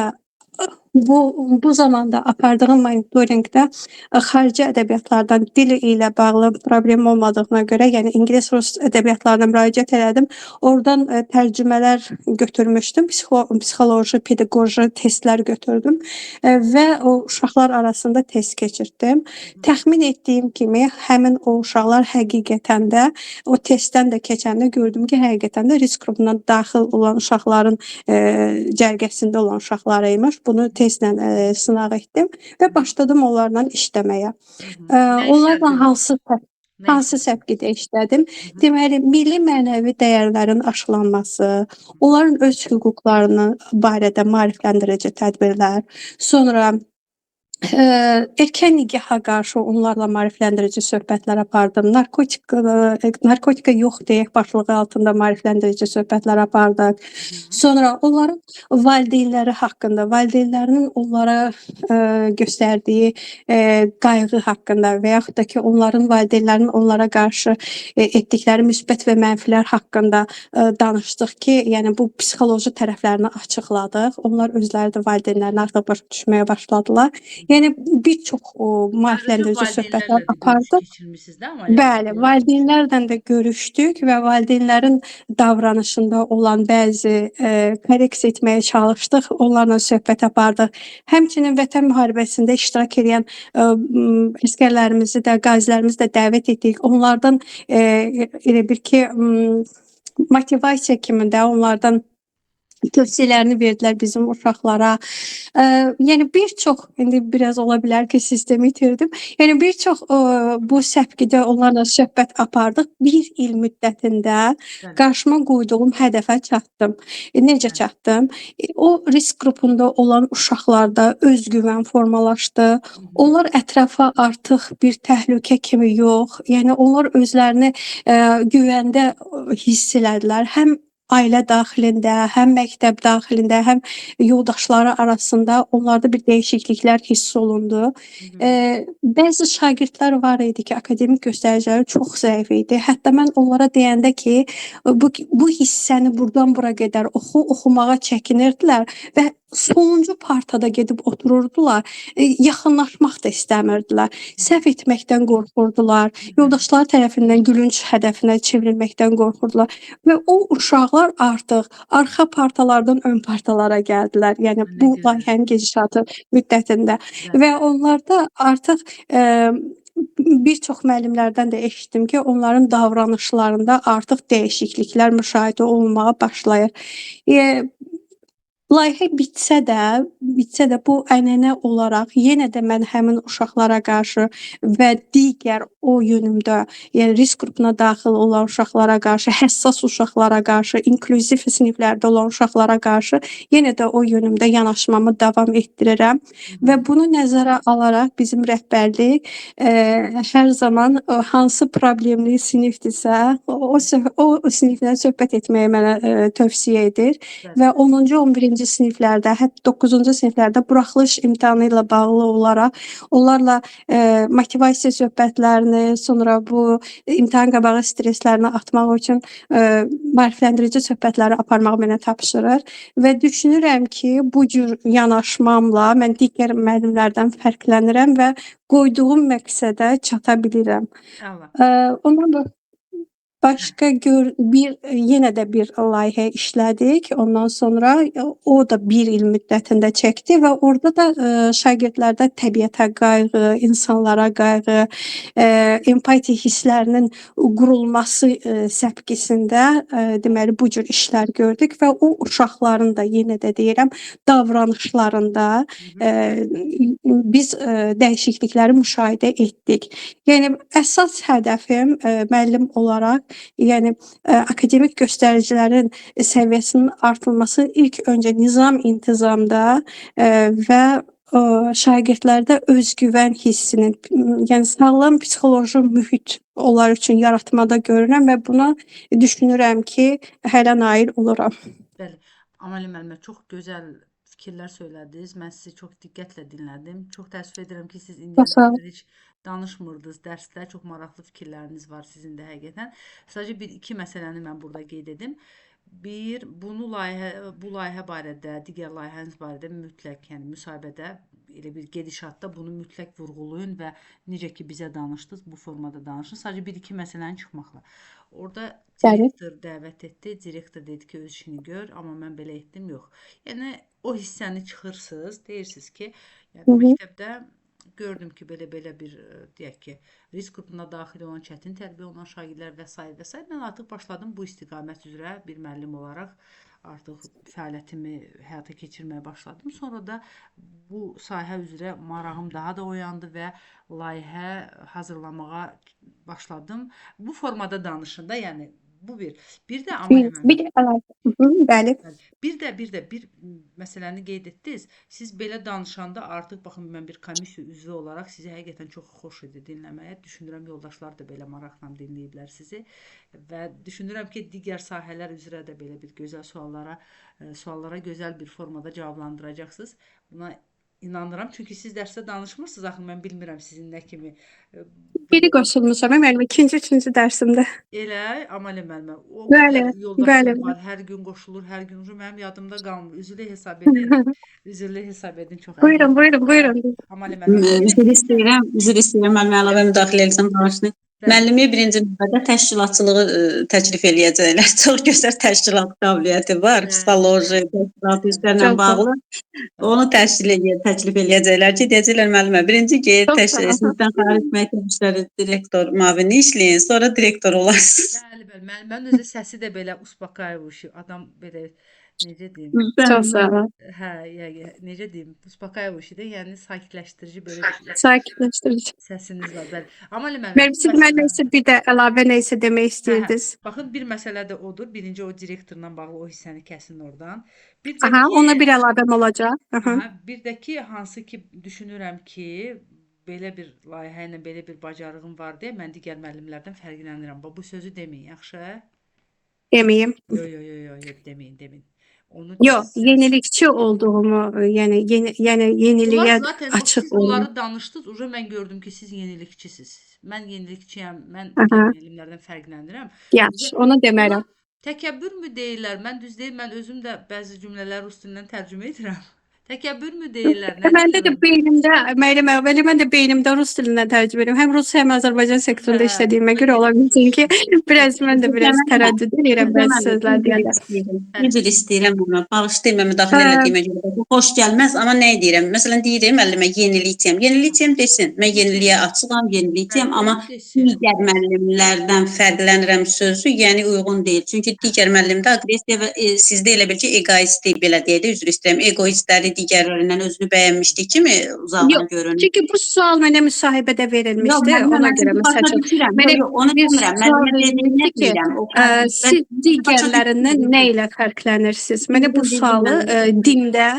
bu zamanda apardığım monitorinqdə xarici ədəbiyyatlardan dil ilə bağlı problem olmadığına görə, yəni ingilis, rus ədəbiyyatlarına müraciət elədim. Oradan tərcümələr götürmüşdüm, psixoloji, pedaqoji testlər götürdüm və o uşaqlar arasında test keçirtdim. Təxmin etdiyim kimi həmin o uşaqlar həqiqətən də o testdən də keçəndə gördüm ki, həqiqətən də risk qrupuna daxil olan uşaqların cərgəsində olan uşaqlar imiş. Bunu testlə sınaq etdim və başladım onlarla işləməyə. Onlarla hansı səvqidə işlədim? Deməli, milli mənəvi dəyərlərin aşılanması, onların öz hüquqlarını barədə maarifləndirici tədbirlər, sonra erkən nigaha qarşı onlarla maarifləndirici söhbətlər apardım. Narkotika yox deyək başlığı altında maarifləndirici söhbətlər apardıq. Sonra onların valideynləri haqqında, valideynlərinin onlara göstərdiyi qayğı haqqında və yaxud da ki, onların valideynlərinin onlara qarşı etdikləri müsbət və mənfilər haqqında danışdıq ki, yəni bu psixoloji tərəflərini açıqladıq. Onlar özləri də valideynlərini artıq başa düşməyə başladılar. Yəni bir çox maarifləndirici söhbətlər apardıq. Bəli, valideynlərlə də görüşdük və valideynlərin davranışında olan bəzi korreksiya etməyə çalışdıq. Onlarla söhbət apardıq. Həmçinin Vətən müharibəsində iştirak edən əsgərlərimizi də, qazilərimizi də dəvət etdik. Onlardan elə bir ki, motivasiya kimi də onlardan tövsiyələrini verdilər bizim uşaqlara. Yəni bir çox, indi biraz ola bilər ki, sistemi itirdim. Yəni bir çox bu səvqidə onlarla söhbət apardıq. Bir il müddətində qarşıma qoyduğum hədəfə çatdım. Necə çatdım? O risk qrupunda olan uşaqlarda özgüvən formalaşdı. Onlar ətrafa artıq bir təhlükə kimi yox, yəni onlar özlərini güvəndə hiss elədilər. Həm ailə daxilində, həm məktəb daxilində, həm yoldaşları arasında onlarda bir dəyişikliklər hiss olundu. Bəzi şagirdlər var idi ki, akademik göstəriciləri çox zəif idi. Hətta mən onlara deyəndə ki, bu hissəni burdan bura qədər oxumağa çəkinirdilər və sonuncu partada gedib otururdular, yaxınlaşmaq da istəmirdilər, səhv etməkdən qorxurdular, yoldaşları tərəfindən gülünc hədəfinə çevrilməkdən qorxurdular və o uşaqlar artıq arxa partalardan ön partalara gəldilər, yəni bu layihənin gedişatı müddətində və onlarda artıq bir çox müəllimlərdən də eşitdim ki, onların davranışlarında artıq dəyişikliklər müşahidə olunmağa başlayır. Layihə bitsə də bu ənənə olaraq yenə də mən həmin uşaqlara qarşı və digər o yönümdə, yəni risk qrupuna daxil olan uşaqlara qarşı, həssas uşaqlara qarşı, inklüziv siniflərdə olan uşaqlara qarşı yenə də o yönümdə yanaşmamı davam etdirirəm və bunu nəzərə alaraq bizim rəhbərlik hər zaman hansı problemli sinifdirsə, o siniflə söhbət etməyi mənə tövsiyə edir və 10-cu, 11-ci 8-ci siniflərdə, hətta 9-cu siniflərdə buraxılış imtahanı ilə bağlı olaraq onlarla motivasiya söhbətlərini, sonra bu imtahan qabağı stresslərini atmaq üçün maarifləndirici söhbətləri aparmağı mənə tapşırır və düşünürəm ki, bu cür yanaşmamla mən digər müəllimlərdən fərqlənirəm və qoyduğum məqsədə çata bilirəm. Əla. Ondan da başqa yenə də bir layihə işlədik. Ondan sonra o da 1 il müddətində çəkdi və orada da şagirdlərdə təbiətə qayğı, insanlara qayğı, empatiya hisslərinin qurulması səpkisində deməli bu cür işlər gördük və o uşaqların da yenə də deyirəm, davranışlarında biz dəyişiklikləri müşahidə etdik. Yəni əsas hədəfim müəllim olaraq, yəni akademik göstəricilərin səviyyəsinin artırılması ilk öncə nizam-intizamda və şagirdlərdə özgüvən hissinin, yəni sağlam psixoloji mühit onlar üçün yaratmada görürəm və buna düşünürəm ki, hələ nail oluram. Bəli. Amalə müəllimə, çox gözəl fikirlər söylədiniz. Mən sizi çox diqqətlə dinlədim. Çox təəssüf edirəm ki, siz indiyə Sağ olun. qədər heç danışmırdınız dərsdə. Çox maraqlı fikirləriniz var sizin də həqiqətən. Sadəcə 1-2 məsələni mən burada qeyd edim. Bir, bu layihə barədə, digər layihəniz barədə mütləq, yəni müsahibədə, elə bir gedişatda bunu mütləq vurğulayın və necə ki bizə danışdınız, bu formada danışın. Sadəcə 1-2 məsələni çıxmaqla. Orada direktor dəvət etdi. Direktor dedi ki, öz işini gör, amma mən belə etdim, yox. Yəni o hissəni çıxırsınız, deyirsiniz ki, yəni məktəbdə gördüm ki, belə bir deyək ki, risk qrupuna daxil olan, çətin tərbiyə olunan şagirdlər və s. və s. Mən artıq başladım bu istiqamət üzrə bir müəllim olaraq artıq fəaliyyətimi həyata keçirməyə başladım. Sonra da bu sahə üzrə marağım daha da oyandı və layihə hazırlamağa başladım. Bu formada danışın da, yəni bu bir. Bir də Amalə müəllimə, Bəli. Bir məsələni qeyd etdiniz. Siz belə danışanda artıq baxın, mən bir komissiya üzvü olaraq sizi həqiqətən çox xoş idi dinləməyə. Düşünürəm yoldaşlar da belə maraqla dinləyiblər sizi və düşünürəm ki, digər sahələr üzrə də belə bir gözəl suallara gözəl bir formada cavablandıracaqsınız. Buna inanıram. Çünki siz dərsdə danışmırsınız. Axı mən bilmirəm sizin nə kimi. Biri qoşulmuşam, müəllim, ikinci, üçüncü dərsimdə. Elə Amalə müəllimə. O Bəli, yoldaşlarım bəli. var. Hər gün qoşulur, hər gün mənim yadımda qalmır. Üzrlü hesab edin. Üzrlü hesab edin, çox Buyurun, buyurun, buyurun. Amalə müəllimə. Üzr istəyirəm, müəllimə əlavə müdaxilə etsəm bağışlayın. Müəllimi birinci növbədə təşkilatçılığı təklif eləyəcəklər. Çox gözəl təşkilat qabiliyyəti var, psixoloji, təşkilat işlərlə bağlı. Onu təklif eləyəcəklər ki, deyəcəklər müəllimə, birinci get sinifdən xaric məktəb işləri direktor müavini işləyin, sonra direktor olarsınız. Bəli, müəllimənin özü səsi də belə Uspakayev adam belə necə deyim? Çox sağ olun. Hə, yəni necə deyim? Uspakayev də, yəni sakitləşdirici belə Sakitləşdirici. səsiniz var. Bəli. Amalə Mənim sizin nəsə bir də əlavə nəsə demək istəyirdiniz. Baxın, bir məsələ də odur. Birinci o direktorla bağlı o hissəni kəsin oradan. Bir Aha, ona bir əlavəm olacaq. Bir də ki, hansı ki düşünürəm ki, belə bir layihə ilə belə bir bacarığım var deyə mən digər müəllimlərdən fərqlənirəm. Bu sözü deməyin, yaxşı? Deməyim. Yox, deməyin. Yox, yenilikçi olduğumu, yəni yeniliyə açıq olum. Bunları danışdınız, uca mən gördüm ki, siz yenilikçisiniz. Mən yenilikçiyəm, mən müəllimlərdən fərqlənirəm. Yaxşı, onu demərəm. Təkəbbürmü deyirlər? Mən düz deyil, mən özüm də bəzi cümlələri rus dilindən tərcümə edirəm. Təkəbbürmü deyirlər? Məndə də mən də beynimdə rus dilindən tərcümə edirəm. Həm rus, həm Azərbaycan sektorunda işlədiyimə görə ola bilsin ki, mən də biraz tərəddüd edirəm bəzi sözlər deyəndə. Üzr istəyirəm ona. Bağışlayın, mən müdaxilə etdiyimə görə. Xoş gəlməz, amma nə deyirəm? Məsələn, deyirəm müəllimə yenilikçiyəm. Yenilikçiyəm desin. Mən yeniliyə açığam, yenilikçiyəm, amma digər müəllimlərdən fərqlənirəm sözü, yəni uyğun deyil. Çünki digər müəllimdə aqressiya və sizdə elə bil ki, egoistlik belə deyək də, üzr istəyirəm. Egoistləri digərlərindən özünü bəyənmişdik kimi uzaqdan görünür. Çünki bu sual mənə müsahibədə verilmişdi. Ona görə məsələn, onu demirəm. Mən dediyimə deyirəm. Siz digərlərindən nə ilə fərqlənirsiniz? Mənə bu sualı dimdə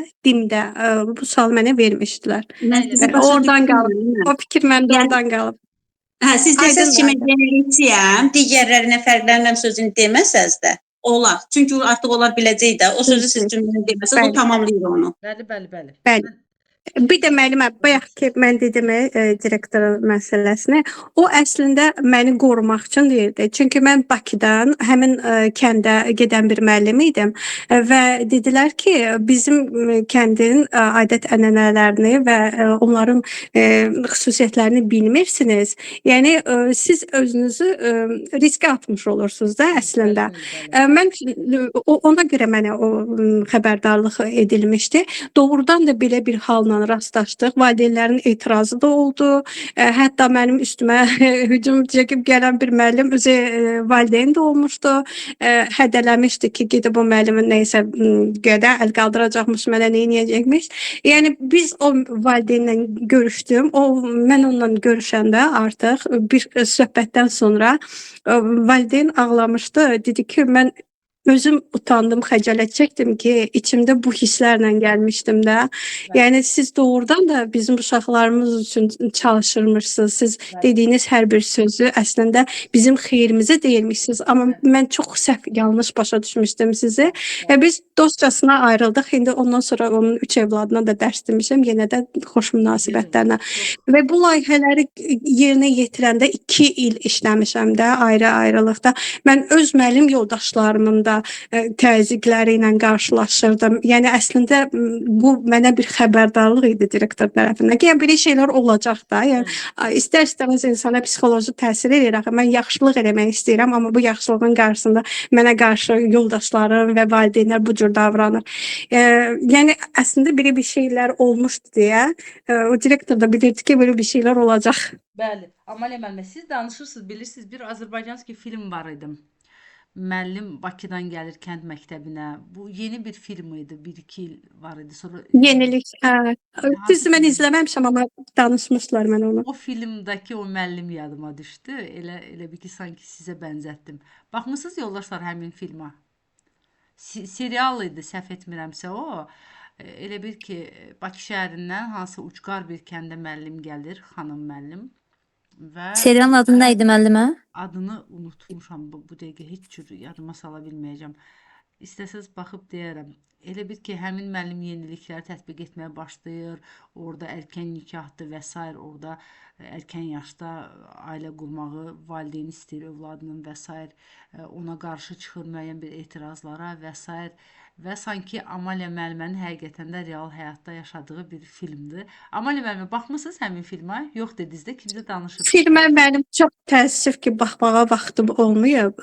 bu sual mənə vermişdilər. Oradan qalıb. O fikir məndə oradan qalıb. Hə, siz desəz ki, mən yenilikçiyəm, digərlərinə fərqlənirəm sözünü deməsəz də, olar. Çünki artıq onlar biləcək də. O sözü siz cümləyə deməsəz, o Bəli. tamamlayır onu. Bəli, bəli, bəli. Bəli. Bir də müəllimə, bayaq ki mən dedim direktor məsələsini. O əslində məni qorumaq üçün deyirdi. Çünki mən Bakıdan həmin kəndə gedən bir müəllim idim və dedilər ki, bizim kəndin adət-ənənələrini və onların xüsusiyyətlərini bilmirsiniz. Yəni siz özünüzü riskə atmış olursunuz da əslində. Mən ona görə mənə o xəbərdarlıq edilmişdi. Doğrudan da belə bir halla rastlaşdıq. Valideynlərin etirazı da oldu. Hətta mənim üstümə hücum çəkib gələn bir müəllim özü valideyn də olmuşdu. Hədələmişdi ki, gedib o müəllimin nəysə gədə əl qaldıracaqmış, mənə nə edəcəkmiş. Yəni biz o valideynlə görüşdüm. Mən onunla görüşəndə artıq bir söhbətdən sonra valideyn ağlamışdı. Dedi ki, mən özüm utandım, xəcalət çəkdim ki, içimdə bu hisslərlə gəlmişdim də. Yəni siz doğrudan da bizim uşaqlarımız üçün çalışırmışsınız. Siz dediyiniz hər bir sözü əslində bizim xeyrimizə deyirmişsiniz. Amma mən çox səhv, yanlış başa düşmüşdüm sizi. Biz dostcasına ayrıldıq. İndi ondan sonra onun 3 evladına da dərs demişəm. Yenə də xoş münasibətlərlə. Və bu layihələri yerinə yetirəndə 2 il işləmişəm də ayrı-ayrılıqda. Mən öz müəllim yoldaşlarımın da təzyiqləri ilə qarşılaşırdım. Yəni əslində bu mənə bir xəbərdarlıq idi direktor tərəfindən. Yəni belə şeylər olacaq da. Yəni istər-istəməz insana psixoloji təsir edir. Axı mən yaxşılıq eləmək istəyirəm, amma bu yaxşılığın qarşısında mənə qarşı yoldaşlarım və valideynlər bu cür davranır. Yəni əslində belə bir şeylər olmuşdu deyə o direktor da bilirdi ki, belə bir şeylər olacaq. Bəli. Amaliya müəllimə, siz danışırsınız, bilirsiniz, bir Azərbaycanski film var idi. Müəllim Bakıdan gəlir kənd məktəbinə. Bu yeni bir film idi. 1-2 il var idi. Sonra Yenilik. Düzdür, mən izləməmişəm, amma danışmışlar mənə onu. o filmdəki o müəllim yadıma düşdü. Elə bir ki, sanki sizə bənzətdim. Baxmısınız yoldaşlar həmin filmə? Serial idi, səhv etmirəmsə o. Elə bir ki, Bakı şəhərindən hansı ucqar bir kəndə müəllim gəlir, xanım müəllim. Və Serialın adı nə idi müəllimə? adını unutmuşam, bu dəqiqə heç cür yadıma sala bilməyəcəm. İstəsəz baxıb deyərəm. Elə bir ki, həmin müəllim yenilikləri tətbiq etməyə başlayır. Orada erkən nikahdır və s. Orada erkən yaşda ailə qurmağı valideyn istəyir övladının və s. Ona qarşı çıxır müəyyən bir etirazlara və s. Və sanki Amaliya müəllimənin həqiqətən də real həyatda yaşadığı bir filmdir. Amaliya müəllimə, baxmısınız həmin filmə? Yox dediniz də, kimsə danışıb. Filmə mənim çox təəssüf ki, baxmağa vaxtım olmayıb.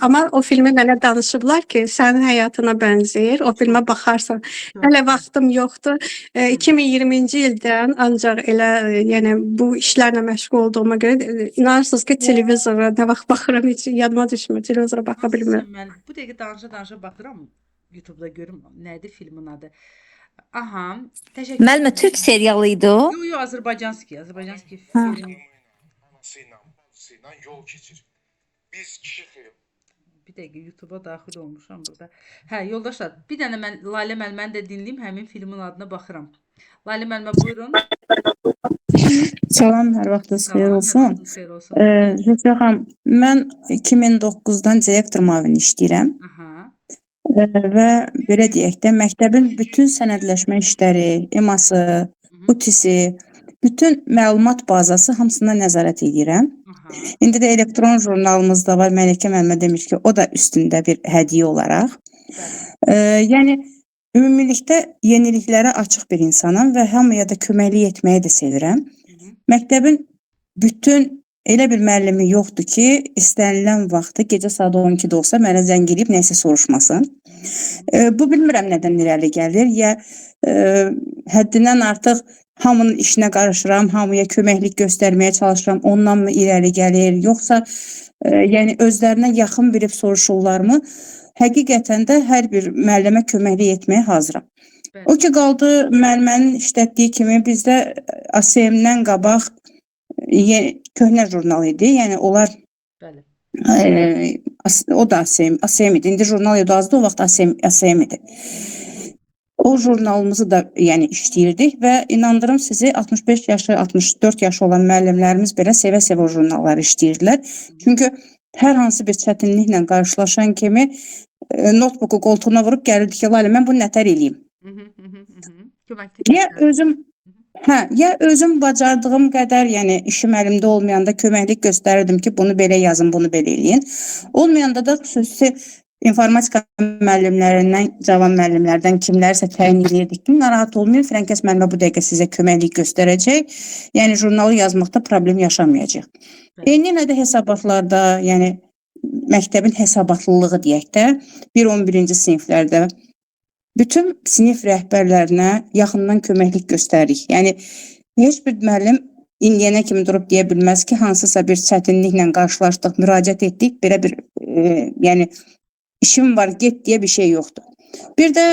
Amma o filmi mənə danışıblar ki, sənin həyatına bənzəyir. O filmə baxarsan. Hələ vaxtım yoxdur. 2020-ci ildən ancaq elə, yəni bu işlərlə məşğul olduğuma görə inanırsınız ki, televizora nə vaxt baxıram, heç yadıma düşmür. Televizora baxa bilmirəm. Mən bu dəqiqə danışa baxıram. YouTube-da görüm nədir filmin adı. Aha, təşəkkür. Müəllimə Türk serialı idi o. Yo, Azərbaycanski film. Anasıyla yol keçir. Biz kişi xeyir. Bir dəqiqə YouTube-a daxil olmuşam burada. Hə, yoldaşlar, bir dənə mən Lalə müəlliməni də dinləyim, həmin filmin adına baxıram. Lalə müəllimə, buyurun. Salam, hər vaxtınız xeyir olsun. Xeyir olsun. Zülfiyə xanım, mən 2009-dan direktor müavini işləyirəm. Aha. Və belə deyək də, məktəbin bütün sənədləşmə işləri, EMA-sı, UTİ-si, bütün məlumat bazası hamısına nəzarət edirəm. İndi də elektron jurnalımız da var. Məlikə müəllimə demiş ki, o da üstündə bir hədiyyə olaraq. Yəni, ümumilikdə yeniliklərə açıq bir insanam və hamıya da köməklik etməyi də sevirəm. Məktəbin bütün elə bir müəllimi yoxdur ki, istənilən vaxtı gecə saat 12-də olsa mənə zəng edib nəsə soruşmasın. Bu bilmirəm nədən irəli gəlir. Ya həddindən artıq hamının işinə qarışıram, hamıya köməklik göstərməyə çalışıram, ondan mı irəli gəlir, yoxsa yəni özlərinə yaxın bilib soruşurlarmı? Həqiqətən də hər bir müəllimə köməklik etməyə hazıram. O ki, qaldı müəllimənin işlətdiyi kimi bizdə ASM-dən qabaq köhnə jurnal idi. Yəni onlar o da ASM idi. İndi jurnal yoxdur, azdı o vaxt ASM idi. O jurnalımızı da yəni işləyirdik və inandırım sizi 65 yaşı, 64 yaşı olan müəllimlərimiz belə sevə-sevə o jurnalları işləyirdilər. Çünki hər hansı bir çətinliklə qarşılaşan kimi notebooku qoltuğuna vurub gəlirdi ki, Lalə mən bunu nətər eləyim? Köməklik Ya göstərir. özüm ya özüm bacardığım qədər, yəni işim əlimdə olmayanda köməklik göstərirdim ki, bunu belə yazın, bunu belə eləyin. Olmayanda da xüsusi informatika müəllimlərindən, cavan müəllimlərdən kimlərsə təyin edirdik ki, narahat olmayın, Firənkəs müəllimə bu dəqiqə sizə köməklik göstərəcək. Yəni jurnalı yazmaqda problem yaşamayacaq. Eynilə də hesabatlarda, yəni məktəbin hesabatlılığı deyək də, 1-11-ci siniflərdə bütün sinif rəhbərlərinə yaxından köməklik göstəririk. Yəni heç bir müəllim indiyənə kimi durub deyə bilməz ki, hansısa bir çətinliklə qarşılaşdıq, müraciət etdik, belə bir yəni işim var, get deyə bir şey yoxdur. Bir də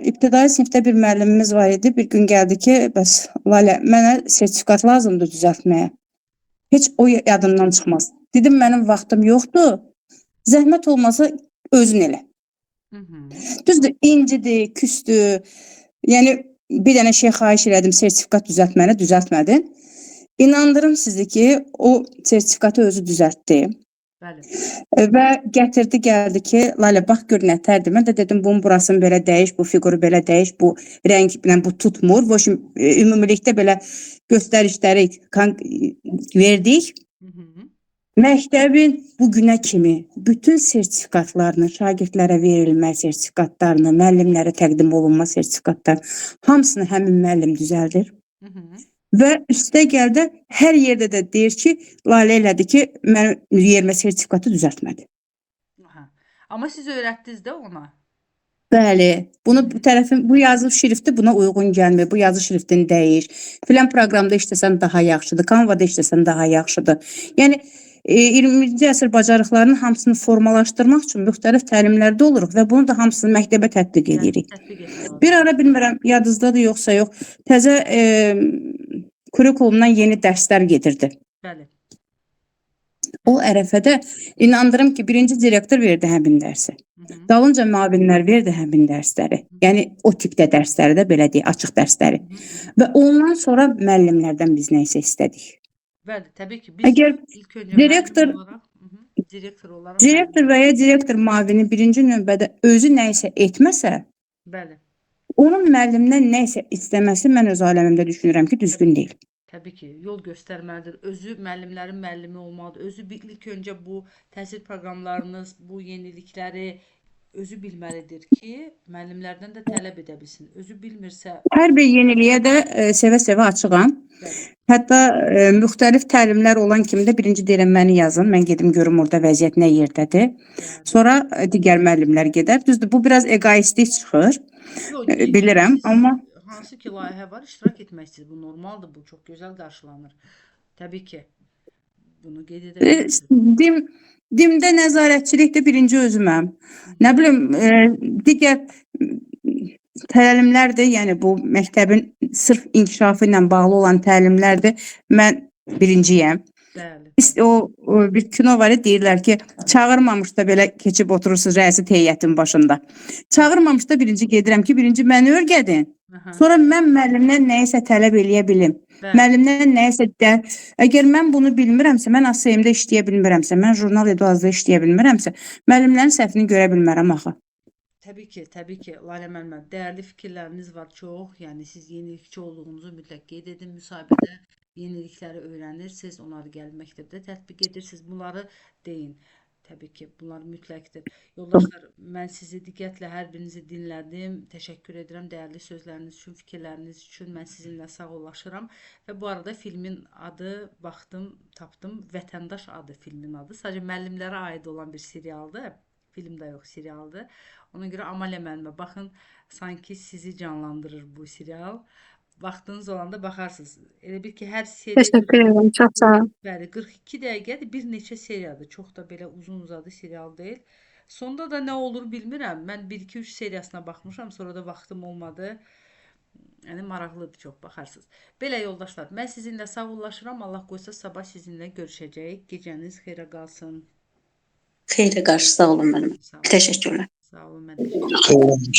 ibtidai sinifdə bir müəllimimiz var idi. Bir gün gəldi ki, bəs Lalə, mənə sertifikat lazımdır düzəltməyə. Heç o yadımdan çıxmaz. Dedim, mənim vaxtım yoxdur. Zəhmət olmasa özün elə. Düzdür, incidir, küstür. Yəni bir dənə şey xahiş elədim, sertifikat düzəltməni, düzəltmədin. İnandırım sizi ki, o sertifikatı özü düzəltdi. Və gətirdi, gəldi ki, Lalə, bax gör nətərdir. Mən də dedim, bunun burasını belə dəyiş, bu fiquru belə dəyiş, bu rənglə bu tutmur. Ümumilikdə belə göstərişləri verdik. Məktəbin bu günə kimi bütün sertifikatlarını, şagirdlərə verilmə sertifikatlarını, müəllimlərə təqdim olunma sertifikatlarını, hamısını həmin müəllim düzəldir. Və üstə gəldə hər yerdə də deyir ki, Lalə elədi ki, mənim yerimə sertifikatı düzəltmədi. Amma siz öyrətdiniz də ona. Bəli, bu yazı şrifti buna uyğun gəlmir, bu yazı şriftini dəyiş. Filan proqramda işləsən daha yaxşıdır, Canva'da işləsən daha yaxşıdır. Yəni 20-ci əsr bacarıqlarının hamısını formalaşdırmaq üçün müxtəlif təlimlərdə oluruq və bunu da hamısını məktəbə tətbiq edirik. Bir ara bilmirəm, yadınızdadır yoxsa yox, təzə kurikulumdan yeni dərslər gedirdi. Bəli. O ərəfədə inandırım ki, birinci direktor verdi həmin dərsi. Dalınca müavinlər verdi həmin dərsləri. Yəni o tipdə dərsləri də belə deyək, açıq dərsləri. Və ondan sonra müəllimlərdən biz nə isə istədik. Bəli, təbii ki, biz ilk öncə direktor və ya direktor müavini birinci növbədə özü nə isə etməsə, onun müəllimdən nə isə istəməsi mən öz aləmimdə düşünürəm ki, düzgün deyil. Təbii ki, yol göstərməlidir. Özü müəllimlərin müəllimi olmalıdır. Özü ilk öncə bu təhsil proqramlarınız, bu yenilikləri özü bilməlidir ki, müəllimlərdən də tələb edə bilsin. Özü bilmirsə... Hər bir yeniliyə də sevə-sevə açığam. Hətta müxtəlif təlimlər olan kimi də birinci deyirəm, məni yazın. Mən gedim görüm orada vəziyyət nə yerdədir. Sonra digər müəllimlər gedər. Düzdür, bu biraz egoistik çıxır. Bilirəm, amma... Hansı ki, layihə var, iştirak etmək istəyir. Bu normaldır, bu çox gözəl qarşılanır. Təbii ki, bunu qeyd edə bilirsiniz. Dimdə nəzarətçilikdə birinci özüməm. Nə bilim, digər təlimlərdir, yəni bu məktəbin sırf inkişafı ilə bağlı olan təlimlərdir. Mən birinciyəm. O bir kino var, deyirlər ki, çağırmamış da belə keçib oturursunuz rəisit heyətin başında. Çağırmamış da birinci gedirəm ki, birinci məni örgədin. Sonra mən müəllimdən nəyisə tələb eləyə bilim. Müəllimdən nəyisə əgər mən bunu bilmirəmsə, mən ASM-də işləyə bilmirəmsə, mən jurnal edazda işləyə bilmirəmsə, müəllimlərin səhvini görə bilmərəm axı. Təbii ki, Lalə müəllimə, dəyərli fikirləriniz var çox. Yəni siz yenilikçi olduğunuzu mütləq qeyd edin. Müsahibədə yenilikləri öyrənirsiniz, onları gəlib məktəbdə tətbiq edirsiniz. Bunları deyin. Təbii ki, bunlar mütləqdir. Yoldaşlar, mən sizi diqqətlə hər birinizi dinlədim. Təşəkkür edirəm dəyərli sözləriniz üçün, fikirləriniz üçün. Mən sizinlə sağollaşıram. Və bu arada filmin adı, baxdım, tapdım. Vətəndaş adı filmin adı. Sadəcə müəllimlərə aid olan bir serialdır. Film də yox, serialdır. Ona görə Amalia müəllimə baxın, sanki sizi canlandırır bu serial. Vaxtınız olanda baxarsınız. Elə bil ki, hər seriya... Təşəkkür edirəm, çox sağ olun. Bəli, 42 dəqiqədir, bir neçə seriyadır. Çox da belə uzun-uzadı serial deyil. Sonda da nə olur bilmirəm. Mən 1-2-3 seriyasına baxmışam, sonra da vaxtım olmadı. Yəni, maraqlıdır çox, baxarsınız. Belə yoldaşlar, mən sizinlə sağollaşıram. Allah qoysa sabah sizinlə görüşəcəyik. Gecəniz xeyrə qalsın. Xeyrə qarşı, sağ olun mənim. Təşəkkürlər. Sağ olun, mən təşəkkür edirəm.